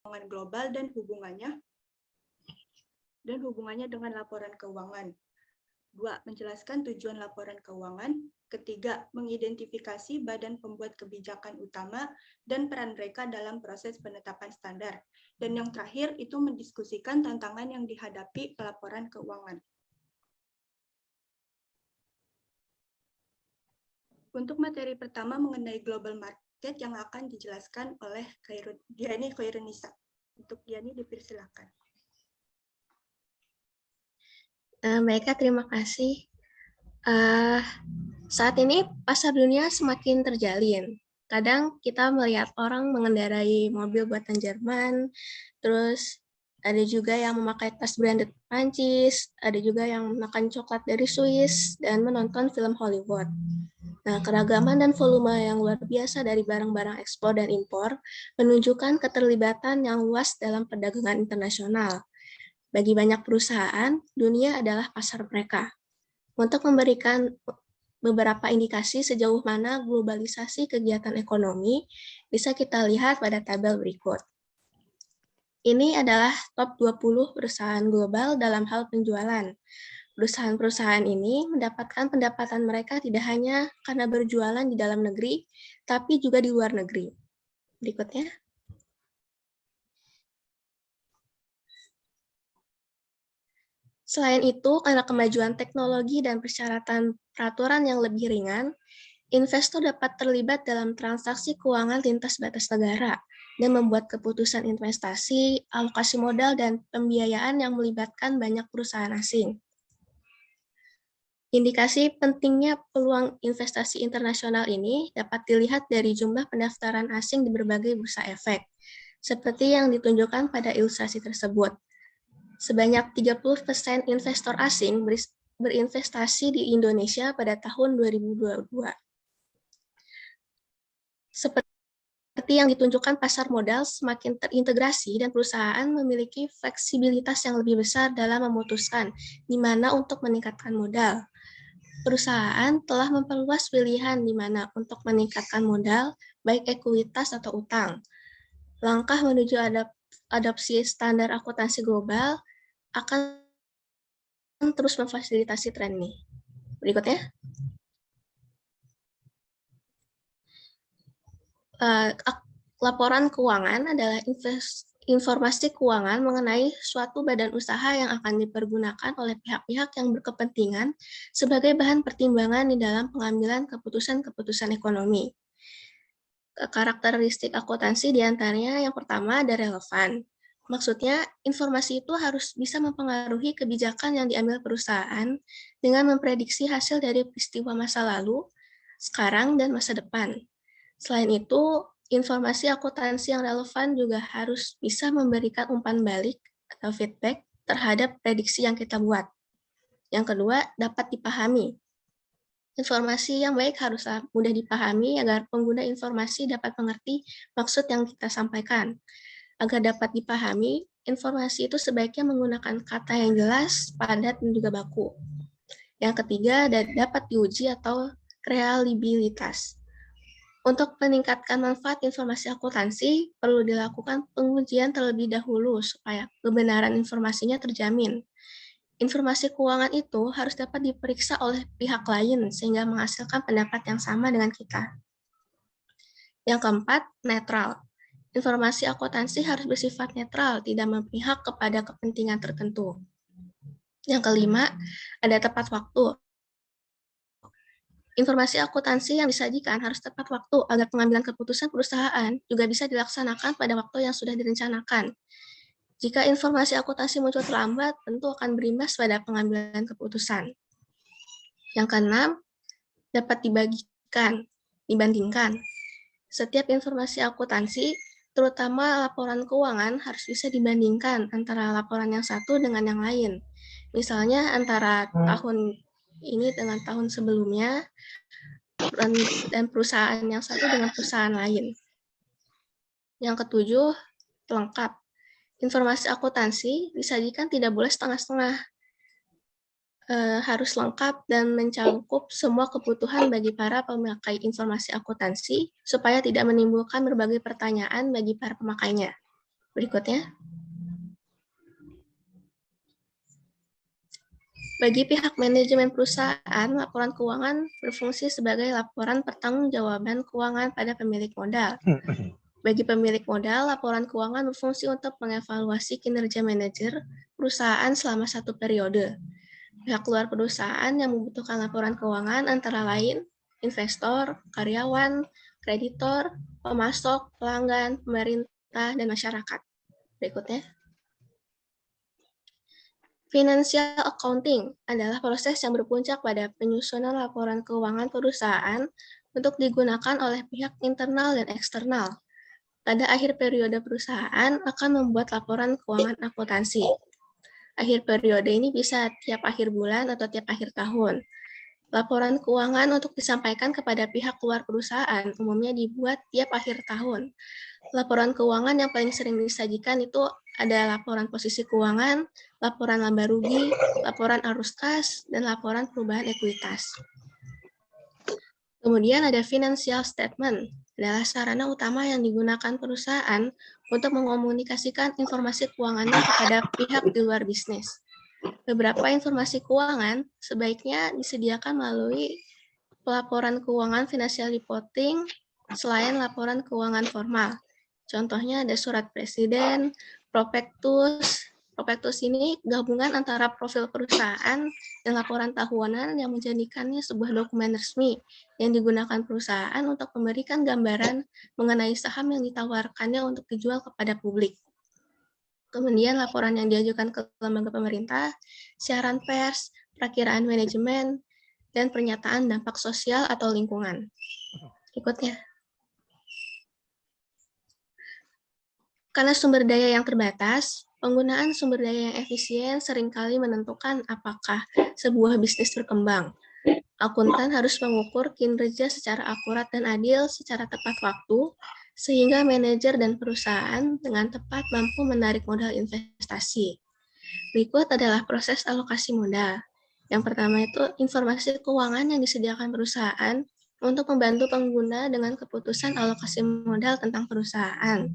keuangan global dan hubungannya dengan laporan keuangan. 2. Menjelaskan tujuan laporan keuangan. Ketiga, mengidentifikasi badan pembuat kebijakan utama dan peran mereka dalam proses penetapan standar. Dan yang terakhir itu mendiskusikan tantangan yang dihadapi pelaporan keuangan. Untuk materi pertama mengenai global market yang akan dijelaskan oleh Diani Khairunisa. Untuk Diani dipersilakan. Baiklah, terima kasih. Saat ini pasar dunia semakin terjalin. Kadang kita melihat orang mengendarai mobil buatan Jerman, terus ada juga yang memakai tas branded Prancis, ada juga yang makan coklat dari Swiss, dan menonton film Hollywood. Nah, keragaman dan volume yang luar biasa dari barang-barang ekspor dan impor menunjukkan keterlibatan yang luas dalam perdagangan internasional. Bagi banyak perusahaan, dunia adalah pasar mereka. Untuk memberikan beberapa indikasi sejauh mana globalisasi kegiatan ekonomi, bisa kita lihat pada tabel berikut. Ini adalah top 20 perusahaan global dalam hal penjualan. Perusahaan-perusahaan ini mendapatkan pendapatan mereka tidak hanya karena berjualan di dalam negeri, tapi juga di luar negeri. Berikutnya. Selain itu, karena kemajuan teknologi dan persyaratan peraturan yang lebih ringan, investor dapat terlibat dalam transaksi keuangan lintas batas negara dan membuat keputusan investasi, alokasi modal, dan pembiayaan yang melibatkan banyak perusahaan asing. Indikasi pentingnya peluang investasi internasional ini dapat dilihat dari jumlah pendaftaran asing di berbagai bursa efek, seperti yang ditunjukkan pada ilustrasi tersebut. Sebanyak 30% investor asing berinvestasi di Indonesia pada tahun 2022. Seperti yang ditunjukkan, pasar modal semakin terintegrasi dan perusahaan memiliki fleksibilitas yang lebih besar dalam memutuskan di mana untuk meningkatkan modal. Perusahaan telah memperluas pilihan di mana untuk meningkatkan modal, baik ekuitas atau utang. Langkah menuju adopsi standar akuntansi global akan terus memfasilitasi tren ini. Berikutnya. Laporan keuangan adalah informasi keuangan mengenai suatu badan usaha yang akan dipergunakan oleh pihak-pihak yang berkepentingan sebagai bahan pertimbangan di dalam pengambilan keputusan-keputusan ekonomi. Karakteristik akuntansi diantaranya yang pertama ada relevan. Maksudnya, informasi itu harus bisa mempengaruhi kebijakan yang diambil perusahaan dengan memprediksi hasil dari peristiwa masa lalu, sekarang, dan masa depan. Selain itu, informasi akuntansi yang relevan juga harus bisa memberikan umpan balik atau feedback terhadap prediksi yang kita buat. Yang kedua, dapat dipahami. Informasi yang baik haruslah mudah dipahami agar pengguna informasi dapat mengerti maksud yang kita sampaikan. Agar dapat dipahami, informasi itu sebaiknya menggunakan kata yang jelas, padat, dan juga baku. Yang ketiga, dapat diuji atau reliabilitas. Untuk meningkatkan manfaat informasi akuntansi, perlu dilakukan pengujian terlebih dahulu supaya kebenaran informasinya terjamin. Informasi keuangan itu harus dapat diperiksa oleh pihak lain sehingga menghasilkan pendapat yang sama dengan kita. Yang keempat, netral. Informasi akuntansi harus bersifat netral, tidak memihak kepada kepentingan tertentu. Yang kelima, ada tepat waktu. Informasi akuntansi yang disajikan harus tepat waktu agar pengambilan keputusan perusahaan juga bisa dilaksanakan pada waktu yang sudah direncanakan. Jika informasi akuntansi muncul terlambat, tentu akan berimbas pada pengambilan keputusan. Yang keenam, dapat dibandingkan. Setiap informasi akuntansi, terutama laporan keuangan, harus bisa dibandingkan antara laporan yang satu dengan yang lain. Misalnya antara tahun ini dengan tahun sebelumnya, dan perusahaan yang satu dengan perusahaan lain. Yang ketujuh, lengkap. Informasi akuntansi disajikan tidak boleh setengah-setengah. Harus lengkap dan mencakup semua kebutuhan bagi para pemakai informasi akuntansi supaya tidak menimbulkan berbagai pertanyaan bagi para pemakainya. Berikutnya, bagi pihak manajemen perusahaan, laporan keuangan berfungsi sebagai laporan pertanggungjawaban keuangan pada pemilik modal. Bagi pemilik modal, laporan keuangan berfungsi untuk mengevaluasi kinerja manajer perusahaan selama satu periode. Pihak luar perusahaan yang membutuhkan laporan keuangan antara lain investor, karyawan, kreditor, pemasok, pelanggan, pemerintah, dan masyarakat. Berikutnya. Financial accounting adalah proses yang berpuncak pada penyusunan laporan keuangan perusahaan untuk digunakan oleh pihak internal dan eksternal. Pada akhir periode perusahaan akan membuat laporan keuangan akuntansi. Akhir periode ini bisa tiap akhir bulan atau tiap akhir tahun. Laporan keuangan untuk disampaikan kepada pihak luar perusahaan umumnya dibuat tiap akhir tahun. Laporan keuangan yang paling sering disajikan itu ada laporan posisi keuangan, laporan laba rugi, laporan arus kas, dan laporan perubahan ekuitas. Kemudian ada financial statement, adalah sarana utama yang digunakan perusahaan untuk mengomunikasikan informasi keuangannya kepada pihak di luar bisnis. Beberapa informasi keuangan sebaiknya disediakan melalui pelaporan keuangan financial reporting selain laporan keuangan formal. Contohnya ada surat presiden, prospektus. Prospektus ini gabungan antara profil perusahaan dan laporan tahunan yang menjadikannya sebuah dokumen resmi yang digunakan perusahaan untuk memberikan gambaran mengenai saham yang ditawarkannya untuk dijual kepada publik. Kemudian laporan yang diajukan ke lembaga pemerintah, siaran pers, perakiraan manajemen, dan pernyataan dampak sosial atau lingkungan. Berikutnya. Karena sumber daya yang terbatas, penggunaan sumber daya yang efisien seringkali menentukan apakah sebuah bisnis berkembang. Akuntan harus mengukur kinerja secara akurat dan adil secara tepat waktu, sehingga manajer dan perusahaan dengan tepat mampu menarik modal investasi. Berikut adalah proses alokasi modal. Yang pertama itu informasi keuangan yang disediakan perusahaan untuk membantu pengguna dengan keputusan alokasi modal tentang perusahaan.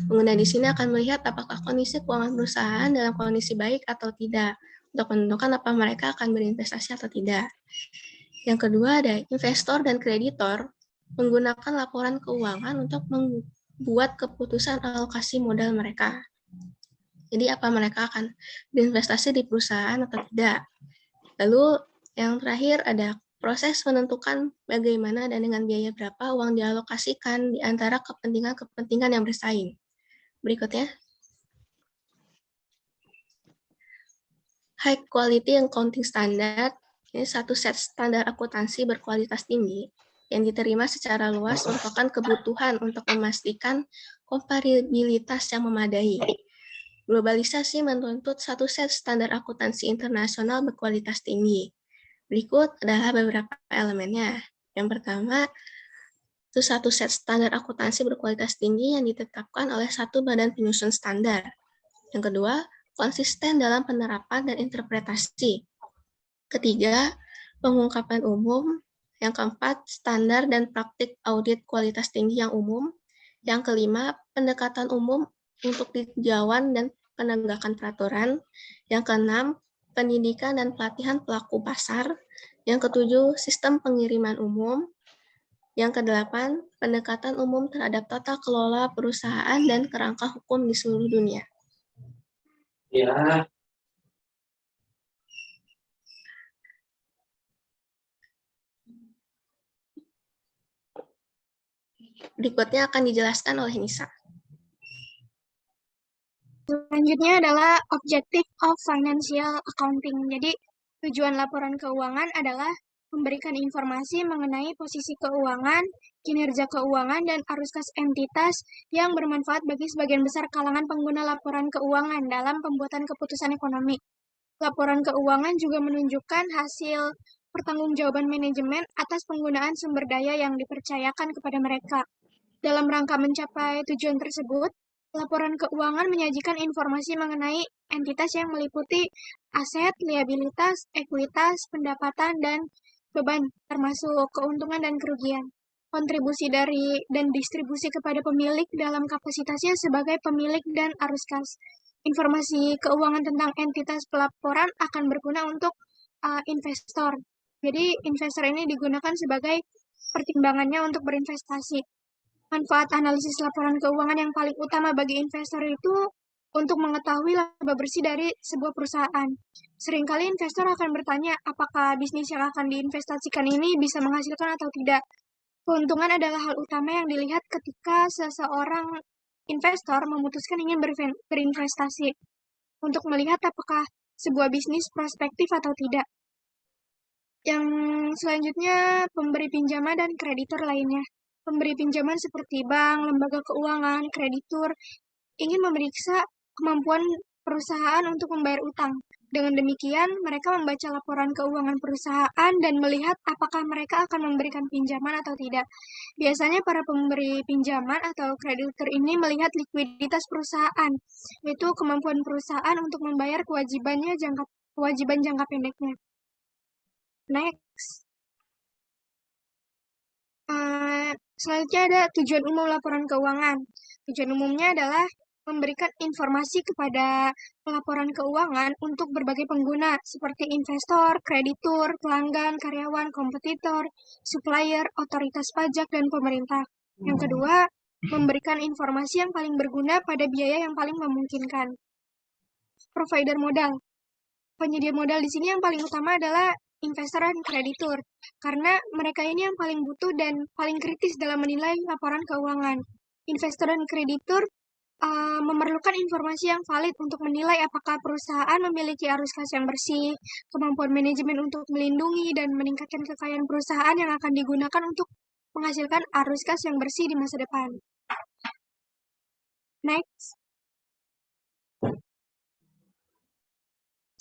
Pengguna di sini akan melihat apakah kondisi keuangan perusahaan dalam kondisi baik atau tidak, untuk menentukan apa mereka akan berinvestasi atau tidak. Yang kedua ada investor dan kreditor menggunakan laporan keuangan untuk membuat keputusan alokasi modal mereka. Jadi apa mereka akan berinvestasi di perusahaan atau tidak. Lalu yang terakhir ada proses menentukan bagaimana dan dengan biaya berapa uang dialokasikan di antara kepentingan-kepentingan yang bersaing. Berikutnya. High Quality Accounting Standard, ini satu set standar akuntansi berkualitas tinggi yang diterima secara luas merupakan kebutuhan untuk memastikan komparabilitas yang memadai. Globalisasi menuntut satu set standar akuntansi internasional berkualitas tinggi. Berikut adalah beberapa elemennya. Yang pertama, itu satu set standar akuntansi berkualitas tinggi yang ditetapkan oleh satu badan penyusun standar. Yang kedua, konsisten dalam penerapan dan interpretasi. Ketiga, pengungkapan umum. Yang keempat, standar dan praktik audit kualitas tinggi yang umum. Yang kelima, pendekatan umum untuk tinjauan dan penegakan peraturan. Yang keenam, pendidikan dan pelatihan pelaku pasar. Yang ketujuh, sistem pengiriman umum. Yang kedelapan, pendekatan umum terhadap tata kelola perusahaan dan kerangka hukum di seluruh dunia. Ya. Berikutnya akan dijelaskan oleh Nisa. Selanjutnya adalah Objective of Financial Accounting. Jadi, tujuan laporan keuangan adalah memberikan informasi mengenai posisi keuangan, kinerja keuangan, dan arus kas entitas yang bermanfaat bagi sebagian besar kalangan pengguna laporan keuangan dalam pembuatan keputusan ekonomi. Laporan keuangan juga menunjukkan hasil pertanggungjawaban manajemen atas penggunaan sumber daya yang dipercayakan kepada mereka. Dalam rangka mencapai tujuan tersebut, laporan keuangan menyajikan informasi mengenai entitas yang meliputi aset, liabilitas, ekuitas, pendapatan, dan beban, termasuk keuntungan dan kerugian. kontribusi dari dan distribusi kepada pemilik dalam kapasitasnya sebagai pemilik dan arus kas. Informasi keuangan tentang entitas pelaporan akan berguna untuk investor. Jadi investor ini digunakan sebagai pertimbangannya untuk berinvestasi. Manfaat analisis laporan keuangan yang paling utama bagi investor itu untuk mengetahui laba bersih dari sebuah perusahaan. Seringkali investor akan bertanya apakah bisnis yang akan diinvestasikan ini bisa menghasilkan atau tidak. Keuntungan adalah hal utama yang dilihat ketika seseorang investor memutuskan ingin berinvestasi untuk melihat apakah sebuah bisnis prospektif atau tidak. Yang selanjutnya, pemberi pinjaman dan kreditur lainnya. Pemberi pinjaman seperti bank, lembaga keuangan, kreditur ingin memeriksa kemampuan perusahaan untuk membayar utang. Dengan demikian, mereka membaca laporan keuangan perusahaan dan melihat apakah mereka akan memberikan pinjaman atau tidak. Biasanya para pemberi pinjaman atau kreditur ini melihat likuiditas perusahaan, yaitu kemampuan perusahaan untuk membayar kewajiban jangka pendeknya. Next. Selanjutnya ada tujuan umum laporan keuangan. Tujuan umumnya adalah memberikan informasi kepada pelaporan keuangan untuk berbagai pengguna seperti investor, kreditur, pelanggan, karyawan, kompetitor, supplier, otoritas pajak, dan pemerintah. Yang kedua, memberikan informasi yang paling berguna pada biaya yang paling memungkinkan. Provider modal. Penyedia modal di sini yang paling utama adalah investor dan kreditur, karena mereka ini yang paling butuh dan paling kritis dalam menilai laporan keuangan. Investor dan kreditur memerlukan informasi yang valid untuk menilai apakah perusahaan memiliki arus kas yang bersih, kemampuan manajemen untuk melindungi dan meningkatkan kekayaan perusahaan yang akan digunakan untuk menghasilkan arus kas yang bersih di masa depan. Next.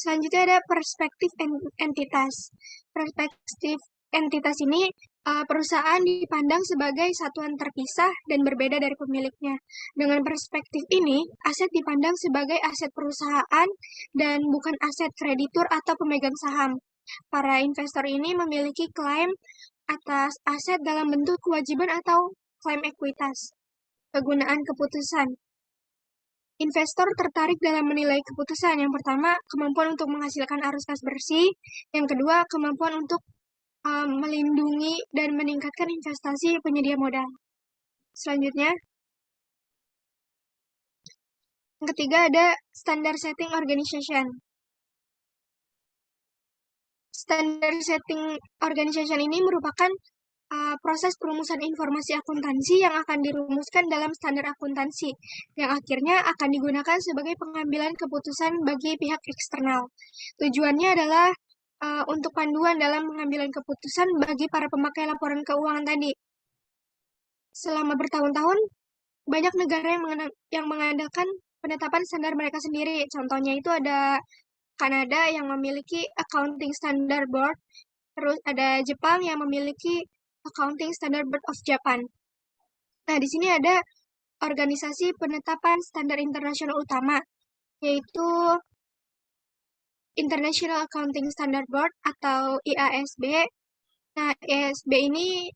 Selanjutnya ada perspektif entitas. Perspektif entitas ini perusahaan dipandang sebagai satuan terpisah dan berbeda dari pemiliknya. Dengan perspektif ini, aset dipandang sebagai aset perusahaan dan bukan aset kreditur atau pemegang saham. Para investor ini memiliki klaim atas aset dalam bentuk kewajiban atau klaim ekuitas. Kegunaan keputusan. Investor tertarik dalam menilai keputusan. Yang pertama, kemampuan untuk menghasilkan arus kas bersih. Yang kedua, kemampuan untuk melindungi dan meningkatkan investasi penyedia modal. Selanjutnya, yang ketiga ada Standard Setting Organization. Standard Setting Organization ini merupakan proses perumusan informasi akuntansi yang akan dirumuskan dalam standar akuntansi, yang akhirnya akan digunakan sebagai pengambilan keputusan bagi pihak eksternal. Tujuannya adalah untuk panduan dalam pengambilan keputusan bagi para pemakai laporan keuangan tadi. Selama bertahun-tahun, banyak negara yang mengadakan penetapan standar mereka sendiri. Contohnya itu ada Kanada yang memiliki Accounting Standard Board, terus ada Jepang yang memiliki Accounting Standard Board of Japan. Nah, di sini ada organisasi penetapan standar internasional utama, yaitu International Accounting Standard Board atau IASB. Nah, IASB ini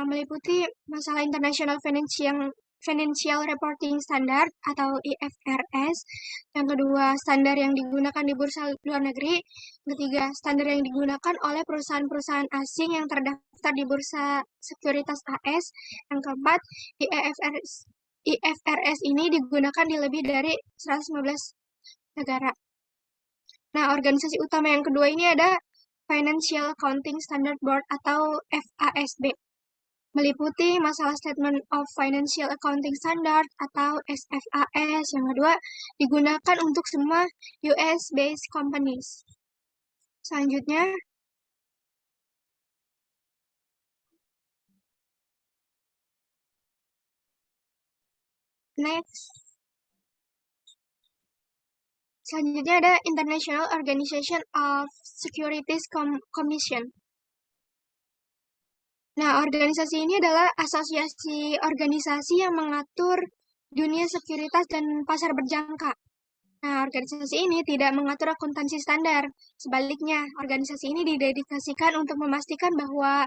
meliputi masalah International Financial Reporting Standard atau IFRS. Yang kedua, standar yang digunakan di bursa luar negeri. Ketiga, standar yang digunakan oleh perusahaan-perusahaan asing yang terdaftar di bursa sekuritas AS. Yang keempat, IFRS ini digunakan di lebih dari 115 negara. Nah, organisasi utama yang kedua ini ada Financial Accounting Standard Board atau FASB. Meliputi masalah Statement of Financial Accounting Standard atau SFAS. Yang kedua, digunakan untuk semua US-based companies. Selanjutnya, next. Selanjutnya ada International Organization of Securities Commission. Nah, organisasi ini adalah asosiasi organisasi yang mengatur dunia sekuritas dan pasar berjangka. Nah, organisasi ini tidak mengatur akuntansi standar. Sebaliknya, organisasi ini didedikasikan untuk memastikan bahwa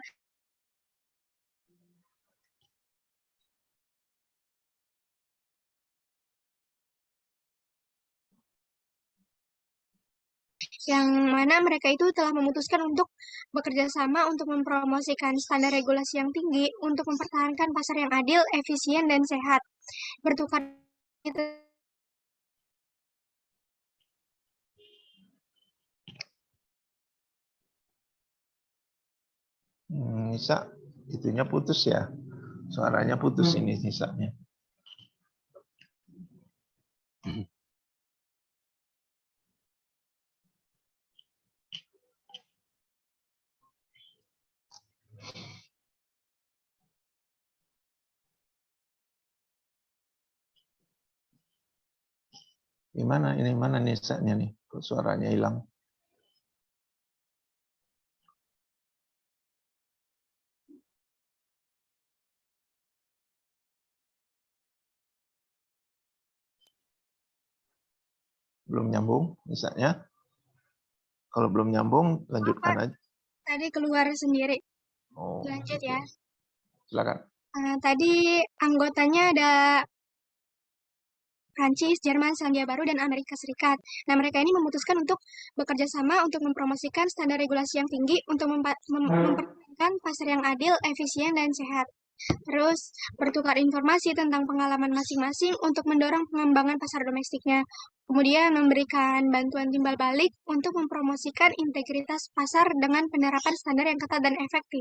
yang mana mereka itu telah memutuskan untuk bekerja sama untuk mempromosikan standar regulasi yang tinggi untuk mempertahankan pasar yang adil, efisien, dan sehat. Bertukar Nisa, itunya putus ya. Suaranya putus ini Nisanya. Gimana ini, mana Nisanya nih? Kok suaranya hilang? Belum nyambung Nisanya? Kalau belum nyambung, lanjutkan aja. tadi keluar sendiri. Oh, Lanjut gitu. ya. Silakan. Tadi anggotanya ada Prancis, Jerman, Selandia Baru, dan Amerika Serikat. Nah, mereka ini memutuskan untuk bekerja sama untuk mempromosikan standar regulasi yang tinggi untuk mempertahankan pasar yang adil, efisien, dan sehat. Terus, bertukar informasi tentang pengalaman masing-masing untuk mendorong pengembangan pasar domestiknya. Kemudian, memberikan bantuan timbal balik untuk mempromosikan integritas pasar dengan penerapan standar yang ketat dan efektif.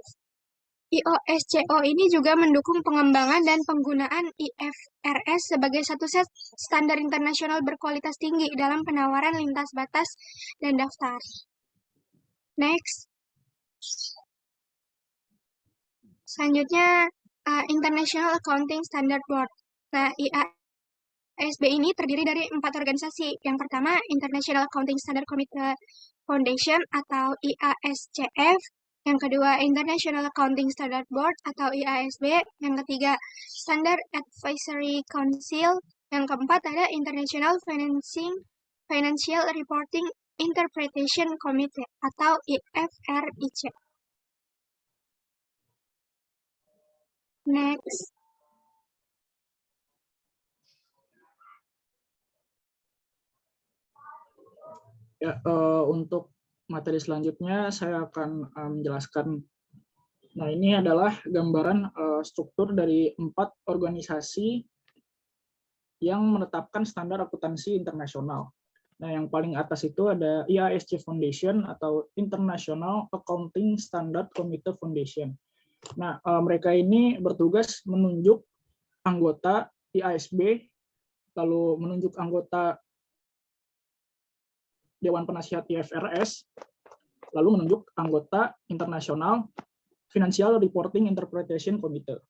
IOSCO ini juga mendukung pengembangan dan penggunaan IFRS sebagai satu set standar internasional berkualitas tinggi dalam penawaran lintas batas dan daftar. Next. Selanjutnya, International Accounting Standard Board. Nah, IASB ini terdiri dari 4 organisasi. Yang pertama, International Accounting Standard Committee Foundation atau IASCF. Yang kedua, International Accounting Standard Board atau IASB. Yang ketiga, Standard Advisory Council. Yang keempat ada International Financial Reporting Interpretation Committee atau IFRIC. Next. Ya, untuk materi selanjutnya saya akan menjelaskan. Nah, ini adalah gambaran struktur dari 4 organisasi yang menetapkan standar akuntansi internasional. Nah, yang paling atas itu ada IASC Foundation atau International Accounting Standard Committee Foundation. Nah, mereka ini bertugas menunjuk anggota IASB, lalu menunjuk anggota Dewan Penasihat IFRS, lalu menunjuk anggota International Financial Reporting Interpretation Committee.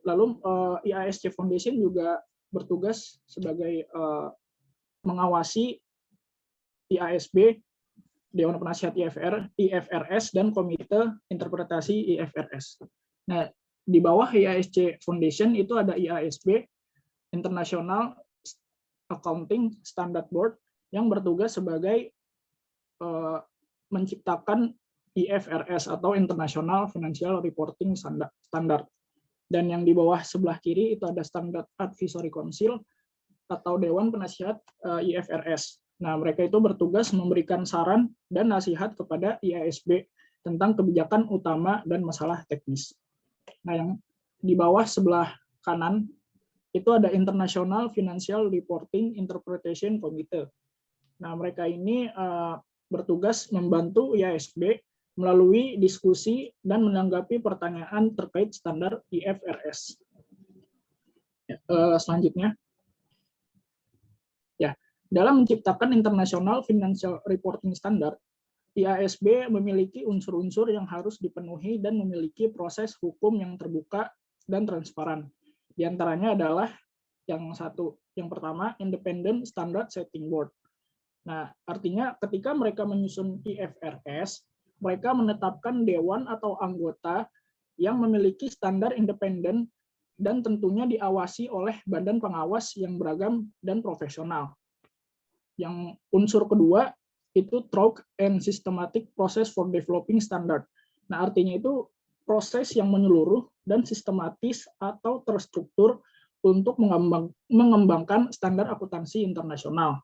Lalu IASC Foundation juga bertugas sebagai mengawasi IASB, Dewan Penasihat IFRS, dan Komite Interpretasi IFRS. Nah, di bawah IASC Foundation itu ada IASB, International Accounting Standard Board, yang bertugas sebagai menciptakan IFRS atau International Financial Reporting Standard. Dan yang di bawah sebelah kiri itu ada Standard Advisory Council atau Dewan Penasihat IFRS. Nah, mereka itu bertugas memberikan saran dan nasihat kepada IASB tentang kebijakan utama dan masalah teknis. Nah, yang di bawah sebelah kanan itu ada International Financial Reporting Interpretation Committee. Nah, mereka ini bertugas membantu IASB melalui diskusi dan menanggapi pertanyaan terkait standar IFRS. Selanjutnya, ya, dalam menciptakan International Financial Reporting Standard, IASB memiliki unsur-unsur yang harus dipenuhi dan memiliki proses hukum yang terbuka dan transparan. Di antaranya adalah yang pertama, Independent Standard Setting Board. Nah, artinya ketika mereka menyusun IFRS, mereka menetapkan dewan atau anggota yang memiliki standar independen dan tentunya diawasi oleh badan pengawas yang beragam dan profesional. Yang unsur kedua itu thorough and systematic process for developing standard. Nah, artinya itu proses yang menyeluruh dan sistematis atau terstruktur untuk mengembangkan standar akuntansi internasional.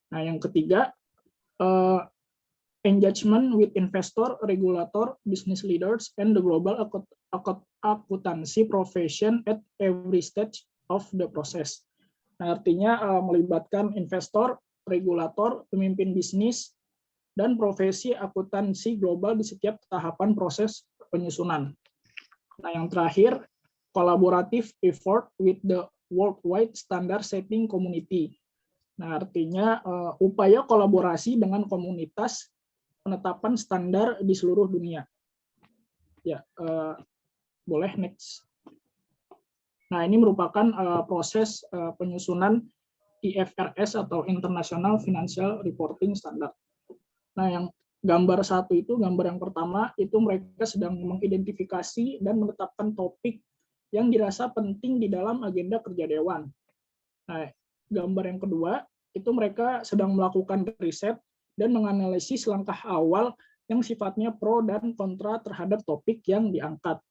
Nah, yang ketiga, engagement with investor, regulator, business leaders, and the global accountancy profession at every stage of the process. Nah, artinya melibatkan investor, regulator, pemimpin bisnis, dan profesi akuntansi global di setiap tahapan proses penyusunan. Nah, yang terakhir, collaborative effort with the worldwide standard setting community. Nah, artinya upaya kolaborasi dengan komunitas penetapan standar di seluruh dunia. Ya, boleh next. Nah, ini merupakan proses penyusunan IFRS atau International Financial Reporting Standard. Nah, yang gambar satu itu, gambar yang pertama, itu mereka sedang mengidentifikasi dan menetapkan topik yang dirasa penting di dalam agenda kerja Dewan. Nah, gambar yang kedua, itu mereka sedang melakukan riset dan menganalisis langkah awal yang sifatnya pro dan kontra terhadap topik yang diangkat.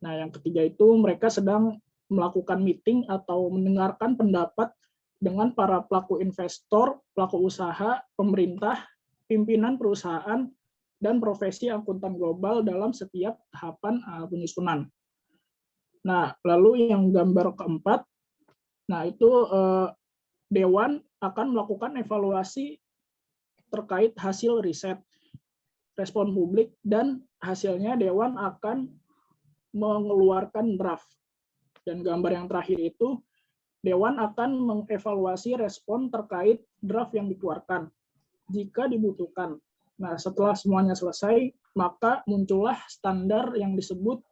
Nah, yang ketiga itu mereka sedang melakukan meeting atau mendengarkan pendapat dengan para pelaku investor, pelaku usaha, pemerintah, pimpinan perusahaan, dan profesi akuntan global dalam setiap tahapan penyusunan. Nah, lalu yang gambar keempat, nah itu Dewan akan melakukan evaluasi terkait hasil riset, respon publik, dan hasilnya Dewan akan mengeluarkan draft. Dan gambar yang terakhir itu, Dewan akan mengevaluasi respon terkait draft yang dikeluarkan jika dibutuhkan. Nah, setelah semuanya selesai, maka muncullah standar yang disebut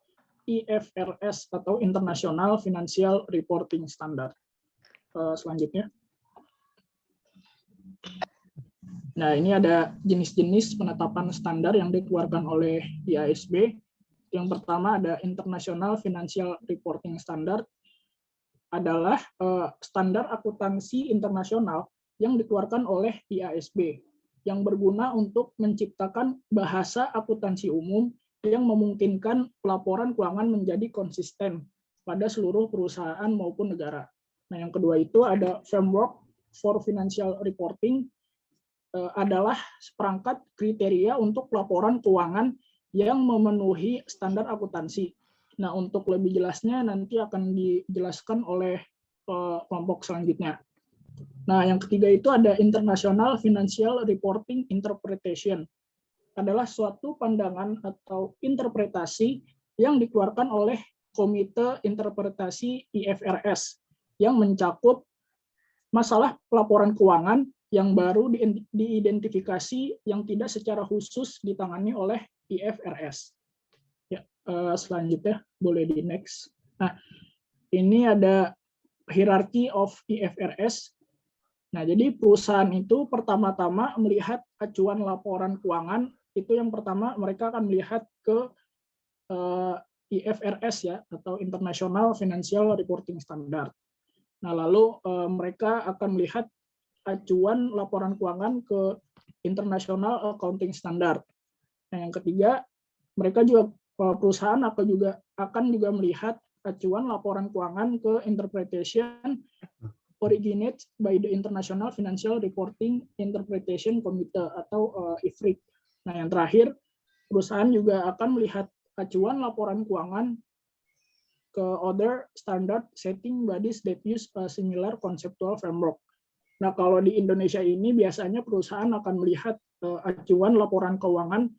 IFRS atau International Financial Reporting Standard. Selanjutnya. Nah, ini ada jenis-jenis penetapan standar yang dikeluarkan oleh IASB. Yang pertama ada International Financial Reporting Standard, adalah standar akuntansi internasional yang dikeluarkan oleh IASB, yang berguna untuk menciptakan bahasa akuntansi umum yang memungkinkan pelaporan keuangan menjadi konsisten pada seluruh perusahaan maupun negara. Nah, yang kedua itu ada Framework for Financial Reporting, adalah seperangkat kriteria untuk pelaporan keuangan yang memenuhi standar akuntansi. Nah, untuk lebih jelasnya nanti akan dijelaskan oleh kelompok selanjutnya. Nah, yang ketiga itu ada International Financial Reporting Interpretation. Adalah suatu pandangan atau interpretasi yang dikeluarkan oleh Komite Interpretasi IFRS yang mencakup masalah pelaporan keuangan yang baru diidentifikasi yang tidak secara khusus ditangani oleh IFRS. Ya, selanjutnya boleh di next. Nah, ini ada hierarchy of IFRS. Nah, jadi perusahaan itu pertama-tama melihat acuan laporan keuangan, itu yang pertama mereka akan melihat ke IFRS ya, atau International Financial Reporting Standard. Nah, lalu mereka akan melihat acuan laporan keuangan ke International Accounting Standard. Nah, yang ketiga, mereka juga perusahaan akan juga melihat acuan laporan keuangan ke Interpretation Originated by the International Financial Reporting Interpretation Committee atau IFRIC. Nah, yang terakhir, perusahaan juga akan melihat acuan laporan keuangan ke other standard setting bodies that use a similar conceptual framework. Nah, kalau di Indonesia ini biasanya perusahaan akan melihat acuan laporan keuangan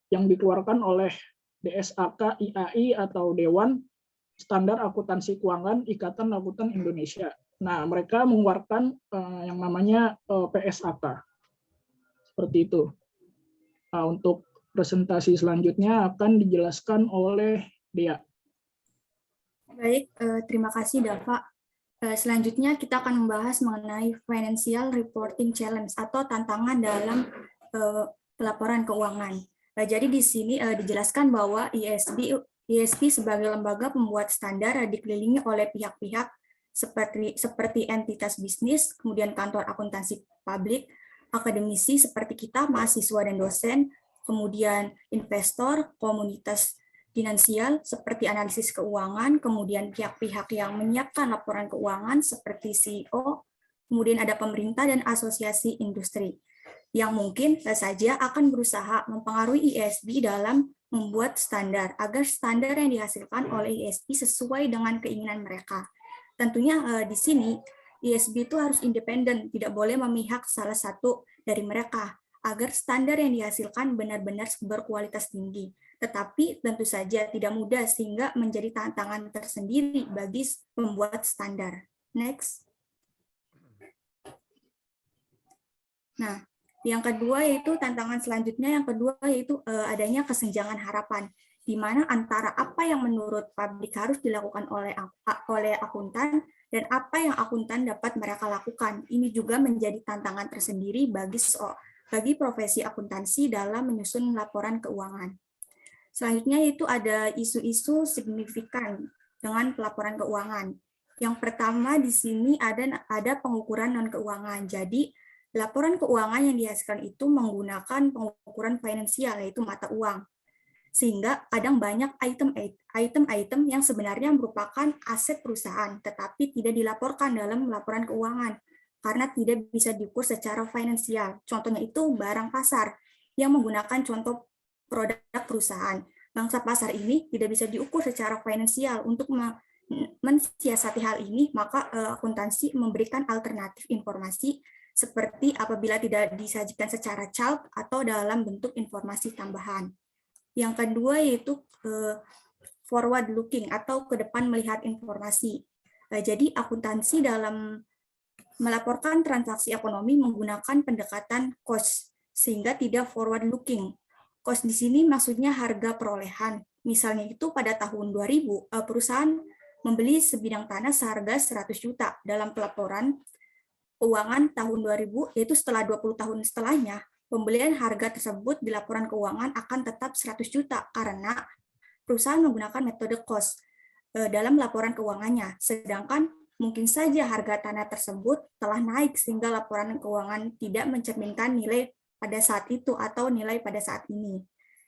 yang dikeluarkan oleh DSAK, IAI, atau Dewan Standar Akuntansi Keuangan Ikatan Akuntan Indonesia. Nah, mereka mengeluarkan yang namanya PSAK. Seperti itu. Nah, untuk presentasi selanjutnya akan dijelaskan oleh Dea. Baik, terima kasih Dava. Selanjutnya kita akan membahas mengenai Financial Reporting Challenge atau tantangan dalam pelaporan keuangan. Jadi di sini dijelaskan bahwa IASB sebagai lembaga pembuat standar dikelilingi oleh pihak-pihak seperti entitas bisnis, kemudian kantor akuntansi publik, akademisi seperti kita, mahasiswa dan dosen, kemudian investor, komunitas finansial seperti analisis keuangan, kemudian pihak-pihak yang menyiapkan laporan keuangan seperti CEO, kemudian ada pemerintah dan asosiasi industri. yang mungkin saja akan berusaha mempengaruhi ISB dalam membuat standar agar standar yang dihasilkan oleh ISB sesuai dengan keinginan mereka. Tentunya di sini ISB itu harus independen, tidak boleh memihak salah satu dari mereka agar standar yang dihasilkan benar-benar berkualitas tinggi. Tetapi tentu saja tidak mudah sehingga menjadi tantangan tersendiri bagi membuat standar. Next. Nah, yang kedua yaitu tantangan selanjutnya, yang kedua yaitu adanya kesenjangan harapan, di mana antara apa yang menurut publik harus dilakukan oleh akuntan dan apa yang akuntan dapat mereka lakukan. Ini juga menjadi tantangan tersendiri bagi profesi akuntansi dalam menyusun laporan keuangan. Selanjutnya itu ada isu-isu signifikan dengan pelaporan keuangan. Yang pertama di sini ada pengukuran non-keuangan. Jadi laporan keuangan yang dihasilkan itu menggunakan pengukuran finansial, yaitu mata uang. Sehingga kadang banyak item-item yang sebenarnya merupakan aset perusahaan, tetapi tidak dilaporkan dalam laporan keuangan, karena tidak bisa diukur secara finansial. Contohnya itu barang pasar, yang menggunakan contoh produk perusahaan. Bangsa pasar ini tidak bisa diukur secara finansial. Untuk mensiasati hal ini, maka akuntansi memberikan alternatif informasi seperti apabila tidak disajikan secara calc atau dalam bentuk informasi tambahan. Yang kedua yaitu forward looking atau ke depan melihat informasi. Jadi akuntansi dalam melaporkan transaksi ekonomi menggunakan pendekatan cost sehingga tidak forward looking. Cost di sini maksudnya harga perolehan. Misalnya itu pada tahun 2000 perusahaan membeli sebidang tanah seharga 100 juta dalam pelaporan keuangan tahun 2000, yaitu setelah 20 tahun setelahnya, pembelian harga tersebut di laporan keuangan akan tetap 100 juta karena perusahaan menggunakan metode cost dalam laporan keuangannya. Sedangkan mungkin saja harga tanah tersebut telah naik sehingga laporan keuangan tidak mencerminkan nilai pada saat itu atau nilai pada saat ini.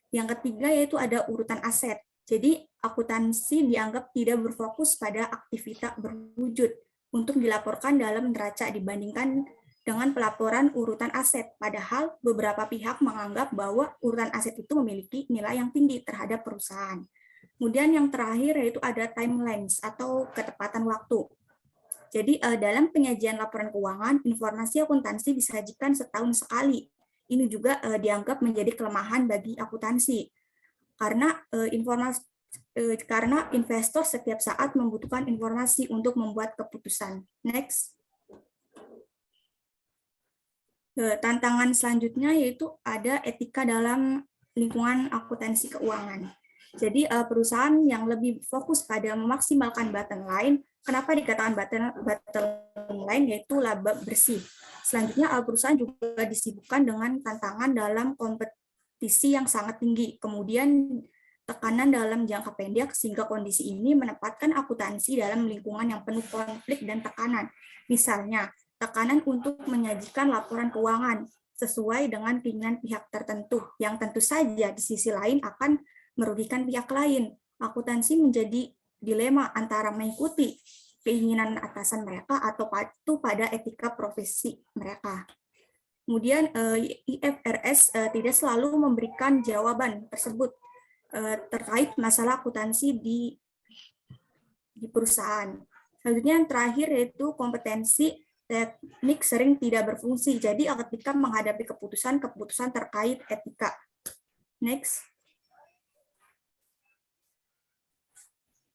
Yang ketiga yaitu ada urutan aset. Jadi akuntansi dianggap tidak berfokus pada aktivitas berwujud untuk dilaporkan dalam neraca dibandingkan dengan pelaporan urutan aset. Padahal beberapa pihak menganggap bahwa urutan aset itu memiliki nilai yang tinggi terhadap perusahaan. Kemudian yang terakhir yaitu ada timelines atau ketepatan waktu. Jadi dalam penyajian laporan keuangan, informasi akuntansi disajikan setahun sekali. Ini juga dianggap menjadi kelemahan bagi akuntansi. Karena investor setiap saat membutuhkan informasi untuk membuat keputusan. Next. Tantangan selanjutnya yaitu ada etika dalam lingkungan akuntansi keuangan. Jadi perusahaan yang lebih fokus pada memaksimalkan bottom line, kenapa dikatakan bottom line yaitu laba bersih. Selanjutnya perusahaan juga disibukkan dengan tantangan dalam kompetisi yang sangat tinggi. Kemudian tekanan dalam jangka pendek sehingga kondisi ini menempatkan akuntansi dalam lingkungan yang penuh konflik dan tekanan. Misalnya, tekanan untuk menyajikan laporan keuangan sesuai dengan keinginan pihak tertentu, yang tentu saja di sisi lain akan merugikan pihak lain. Akuntansi menjadi dilema antara mengikuti keinginan atasan mereka atau patuh pada etika profesi mereka. Kemudian IFRS tidak selalu memberikan jawaban tersebut terkait masalah akuntansi di perusahaan. Selanjutnya yang terakhir yaitu kompetensi teknik sering tidak berfungsi. Jadi ketika menghadapi keputusan terkait etika. Next.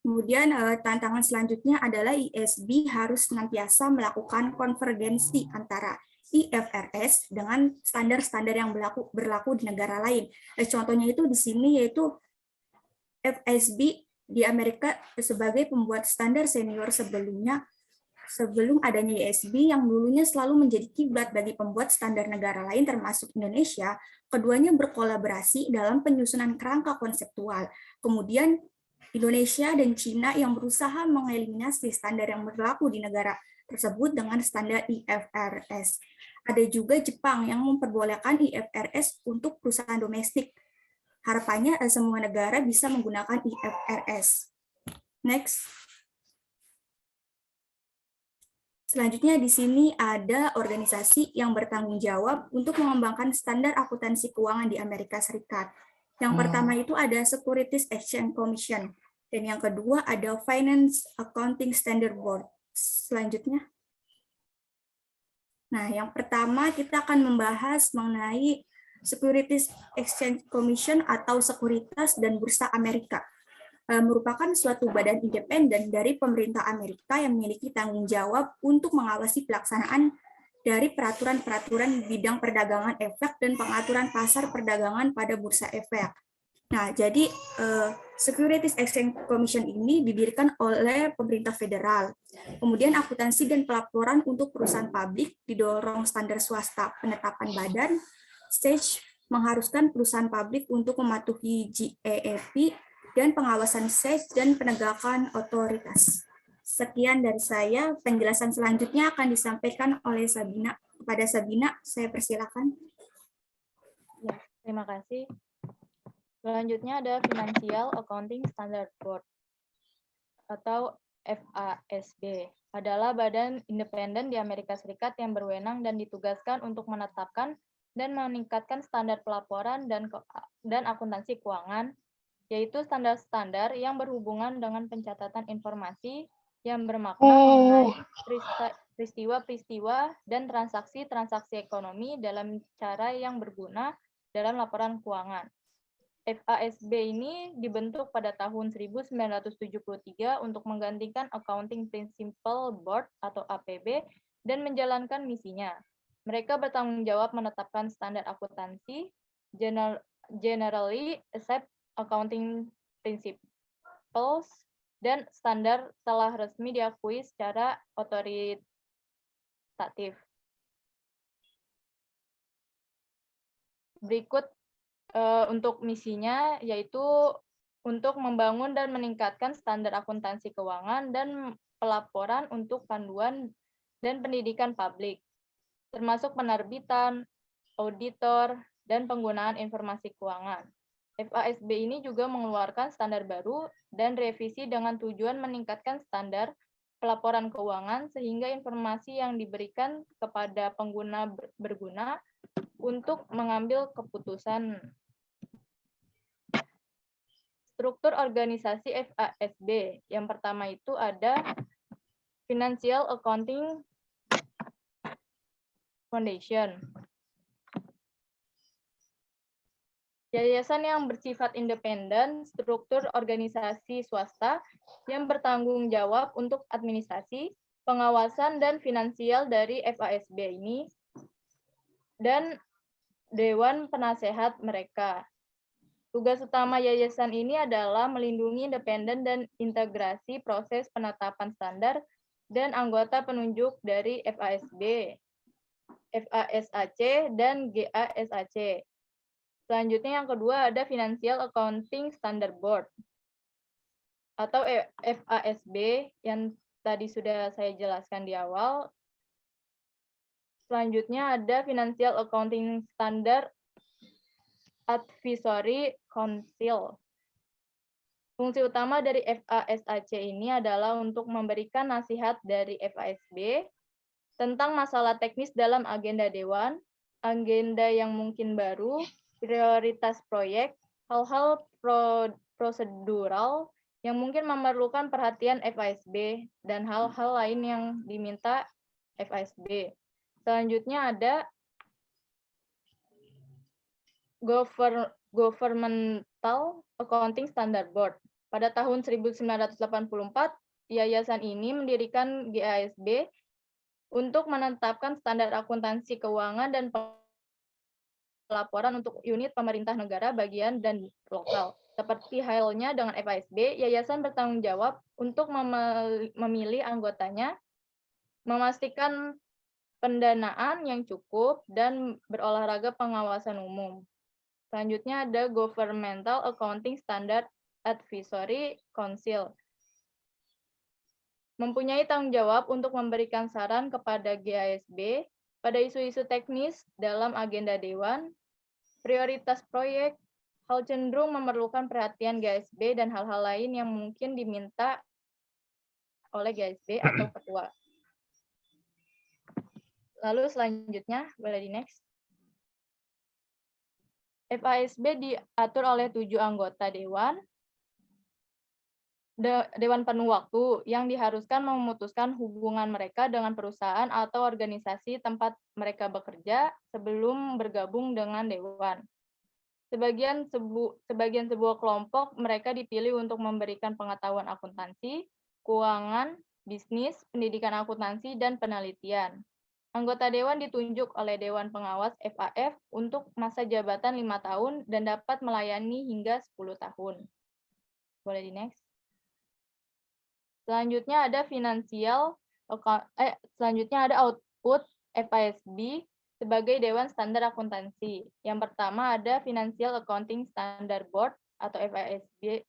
Kemudian tantangan selanjutnya adalah ISB harus senantiasa melakukan konvergensi antara IFRS dengan standar-standar yang berlaku di negara lain. Contohnya itu di sini yaitu FSB di Amerika sebagai pembuat standar senior sebelum adanya ISB yang dulunya selalu menjadi kiblat bagi pembuat standar negara lain termasuk Indonesia. Keduanya berkolaborasi dalam penyusunan kerangka konseptual. Kemudian Indonesia dan Cina yang berusaha mengeliminasi standar yang berlaku di negara tersebut dengan standar IFRS. Ada juga Jepang yang memperbolehkan IFRS untuk perusahaan domestik. Harapannya semua negara bisa menggunakan IFRS. Next. Selanjutnya di sini ada organisasi yang bertanggung jawab untuk mengembangkan standar akuntansi keuangan di Amerika Serikat. Yang pertama itu ada Securities Exchange Commission, dan yang kedua ada Finance Accounting Standard Board. Selanjutnya. Nah, yang pertama kita akan membahas mengenai Securities Exchange Commission atau Sekuritas dan Bursa Amerika. Merupakan suatu badan independen dari pemerintah Amerika yang memiliki tanggung jawab untuk mengawasi pelaksanaan dari peraturan-peraturan bidang perdagangan efek dan pengaturan pasar perdagangan pada bursa efek. Nah, jadi Securities Exchange Commission ini didirikan oleh pemerintah federal. Kemudian akuntansi dan pelaporan untuk perusahaan publik didorong standar swasta penetapan badan, stage mengharuskan perusahaan publik untuk mematuhi GAAP, dan pengawasan SEC dan penegakan otoritas. Sekian dari saya, penjelasan selanjutnya akan disampaikan oleh Sabina. Kepada Sabina, saya persilakan. Ya, terima kasih. Selanjutnya ada Financial Accounting Standard Board atau FASB. Adalah badan independen di Amerika Serikat yang berwenang dan ditugaskan untuk menetapkan dan meningkatkan standar pelaporan dan akuntansi keuangan, yaitu standar-standar yang berhubungan dengan pencatatan informasi yang bermakna mengenai peristiwa-peristiwa dan transaksi-transaksi ekonomi dalam cara yang berguna dalam laporan keuangan. FASB ini dibentuk pada tahun 1973 untuk menggantikan Accounting Principles Board atau APB dan menjalankan misinya. Mereka bertanggung jawab menetapkan standar akuntansi, generally accepted accounting principles, dan standar telah resmi diakui secara otoritatif. Berikut untuk misinya, yaitu untuk membangun dan meningkatkan standar akuntansi keuangan dan pelaporan untuk panduan dan pendidikan publik, termasuk penerbitan, auditor, dan penggunaan informasi keuangan. FASB ini juga mengeluarkan standar baru dan revisi dengan tujuan meningkatkan standar pelaporan keuangan sehingga informasi yang diberikan kepada pengguna berguna untuk mengambil keputusan. Struktur organisasi FASB. Yang pertama itu ada Financial Accounting Foundation. Yayasan yang bersifat independen, struktur organisasi swasta yang bertanggung jawab untuk administrasi, pengawasan, dan finansial dari FASB ini, dan Dewan Penasehat mereka. Tugas utama yayasan ini adalah melindungi independen dan integrasi proses penetapan standar dan anggota penunjuk dari FASB, FASAC, dan GASAC. Selanjutnya yang kedua ada Financial Accounting Standard Board atau FASB yang tadi sudah saya jelaskan di awal. Selanjutnya ada Financial Accounting Standard Advisory Council. Fungsi utama dari FASAC ini adalah untuk memberikan nasihat dari FASB tentang masalah teknis dalam agenda dewan, agenda yang mungkin baru, prioritas proyek, hal-hal prosedural yang mungkin memerlukan perhatian FASB, dan hal-hal lain yang diminta FASB. Selanjutnya ada Governmental Accounting Standard Board. Pada tahun 1984, yayasan ini mendirikan GASB untuk menetapkan standar akuntansi keuangan dan pelaporan untuk unit pemerintah negara bagian dan lokal. Seperti halnya dengan FASB, yayasan bertanggung jawab untuk memilih anggotanya, memastikan pendanaan yang cukup, dan berolahraga pengawasan umum. Selanjutnya ada Governmental Accounting Standard Advisory Council. Mempunyai tanggung jawab untuk memberikan saran kepada GASB pada isu-isu teknis dalam agenda dewan, prioritas proyek, hal cenderung memerlukan perhatian GASB, dan hal-hal lain yang mungkin diminta oleh GASB atau ketua. Lalu selanjutnya, boleh di next. FASB diatur oleh 7 anggota Dewan penuh waktu yang diharuskan memutuskan hubungan mereka dengan perusahaan atau organisasi tempat mereka bekerja sebelum bergabung dengan Dewan. Sebagian sebuah kelompok mereka dipilih untuk memberikan pengetahuan akuntansi, keuangan, bisnis, pendidikan akuntansi, dan penelitian. Anggota Dewan ditunjuk oleh Dewan Pengawas FAF untuk masa jabatan 5 tahun dan dapat melayani hingga 10 tahun. Boleh di next. Selanjutnya ada output FASB sebagai Dewan Standar Akuntansi. Yang pertama ada Financial Accounting Standard Board atau FASB,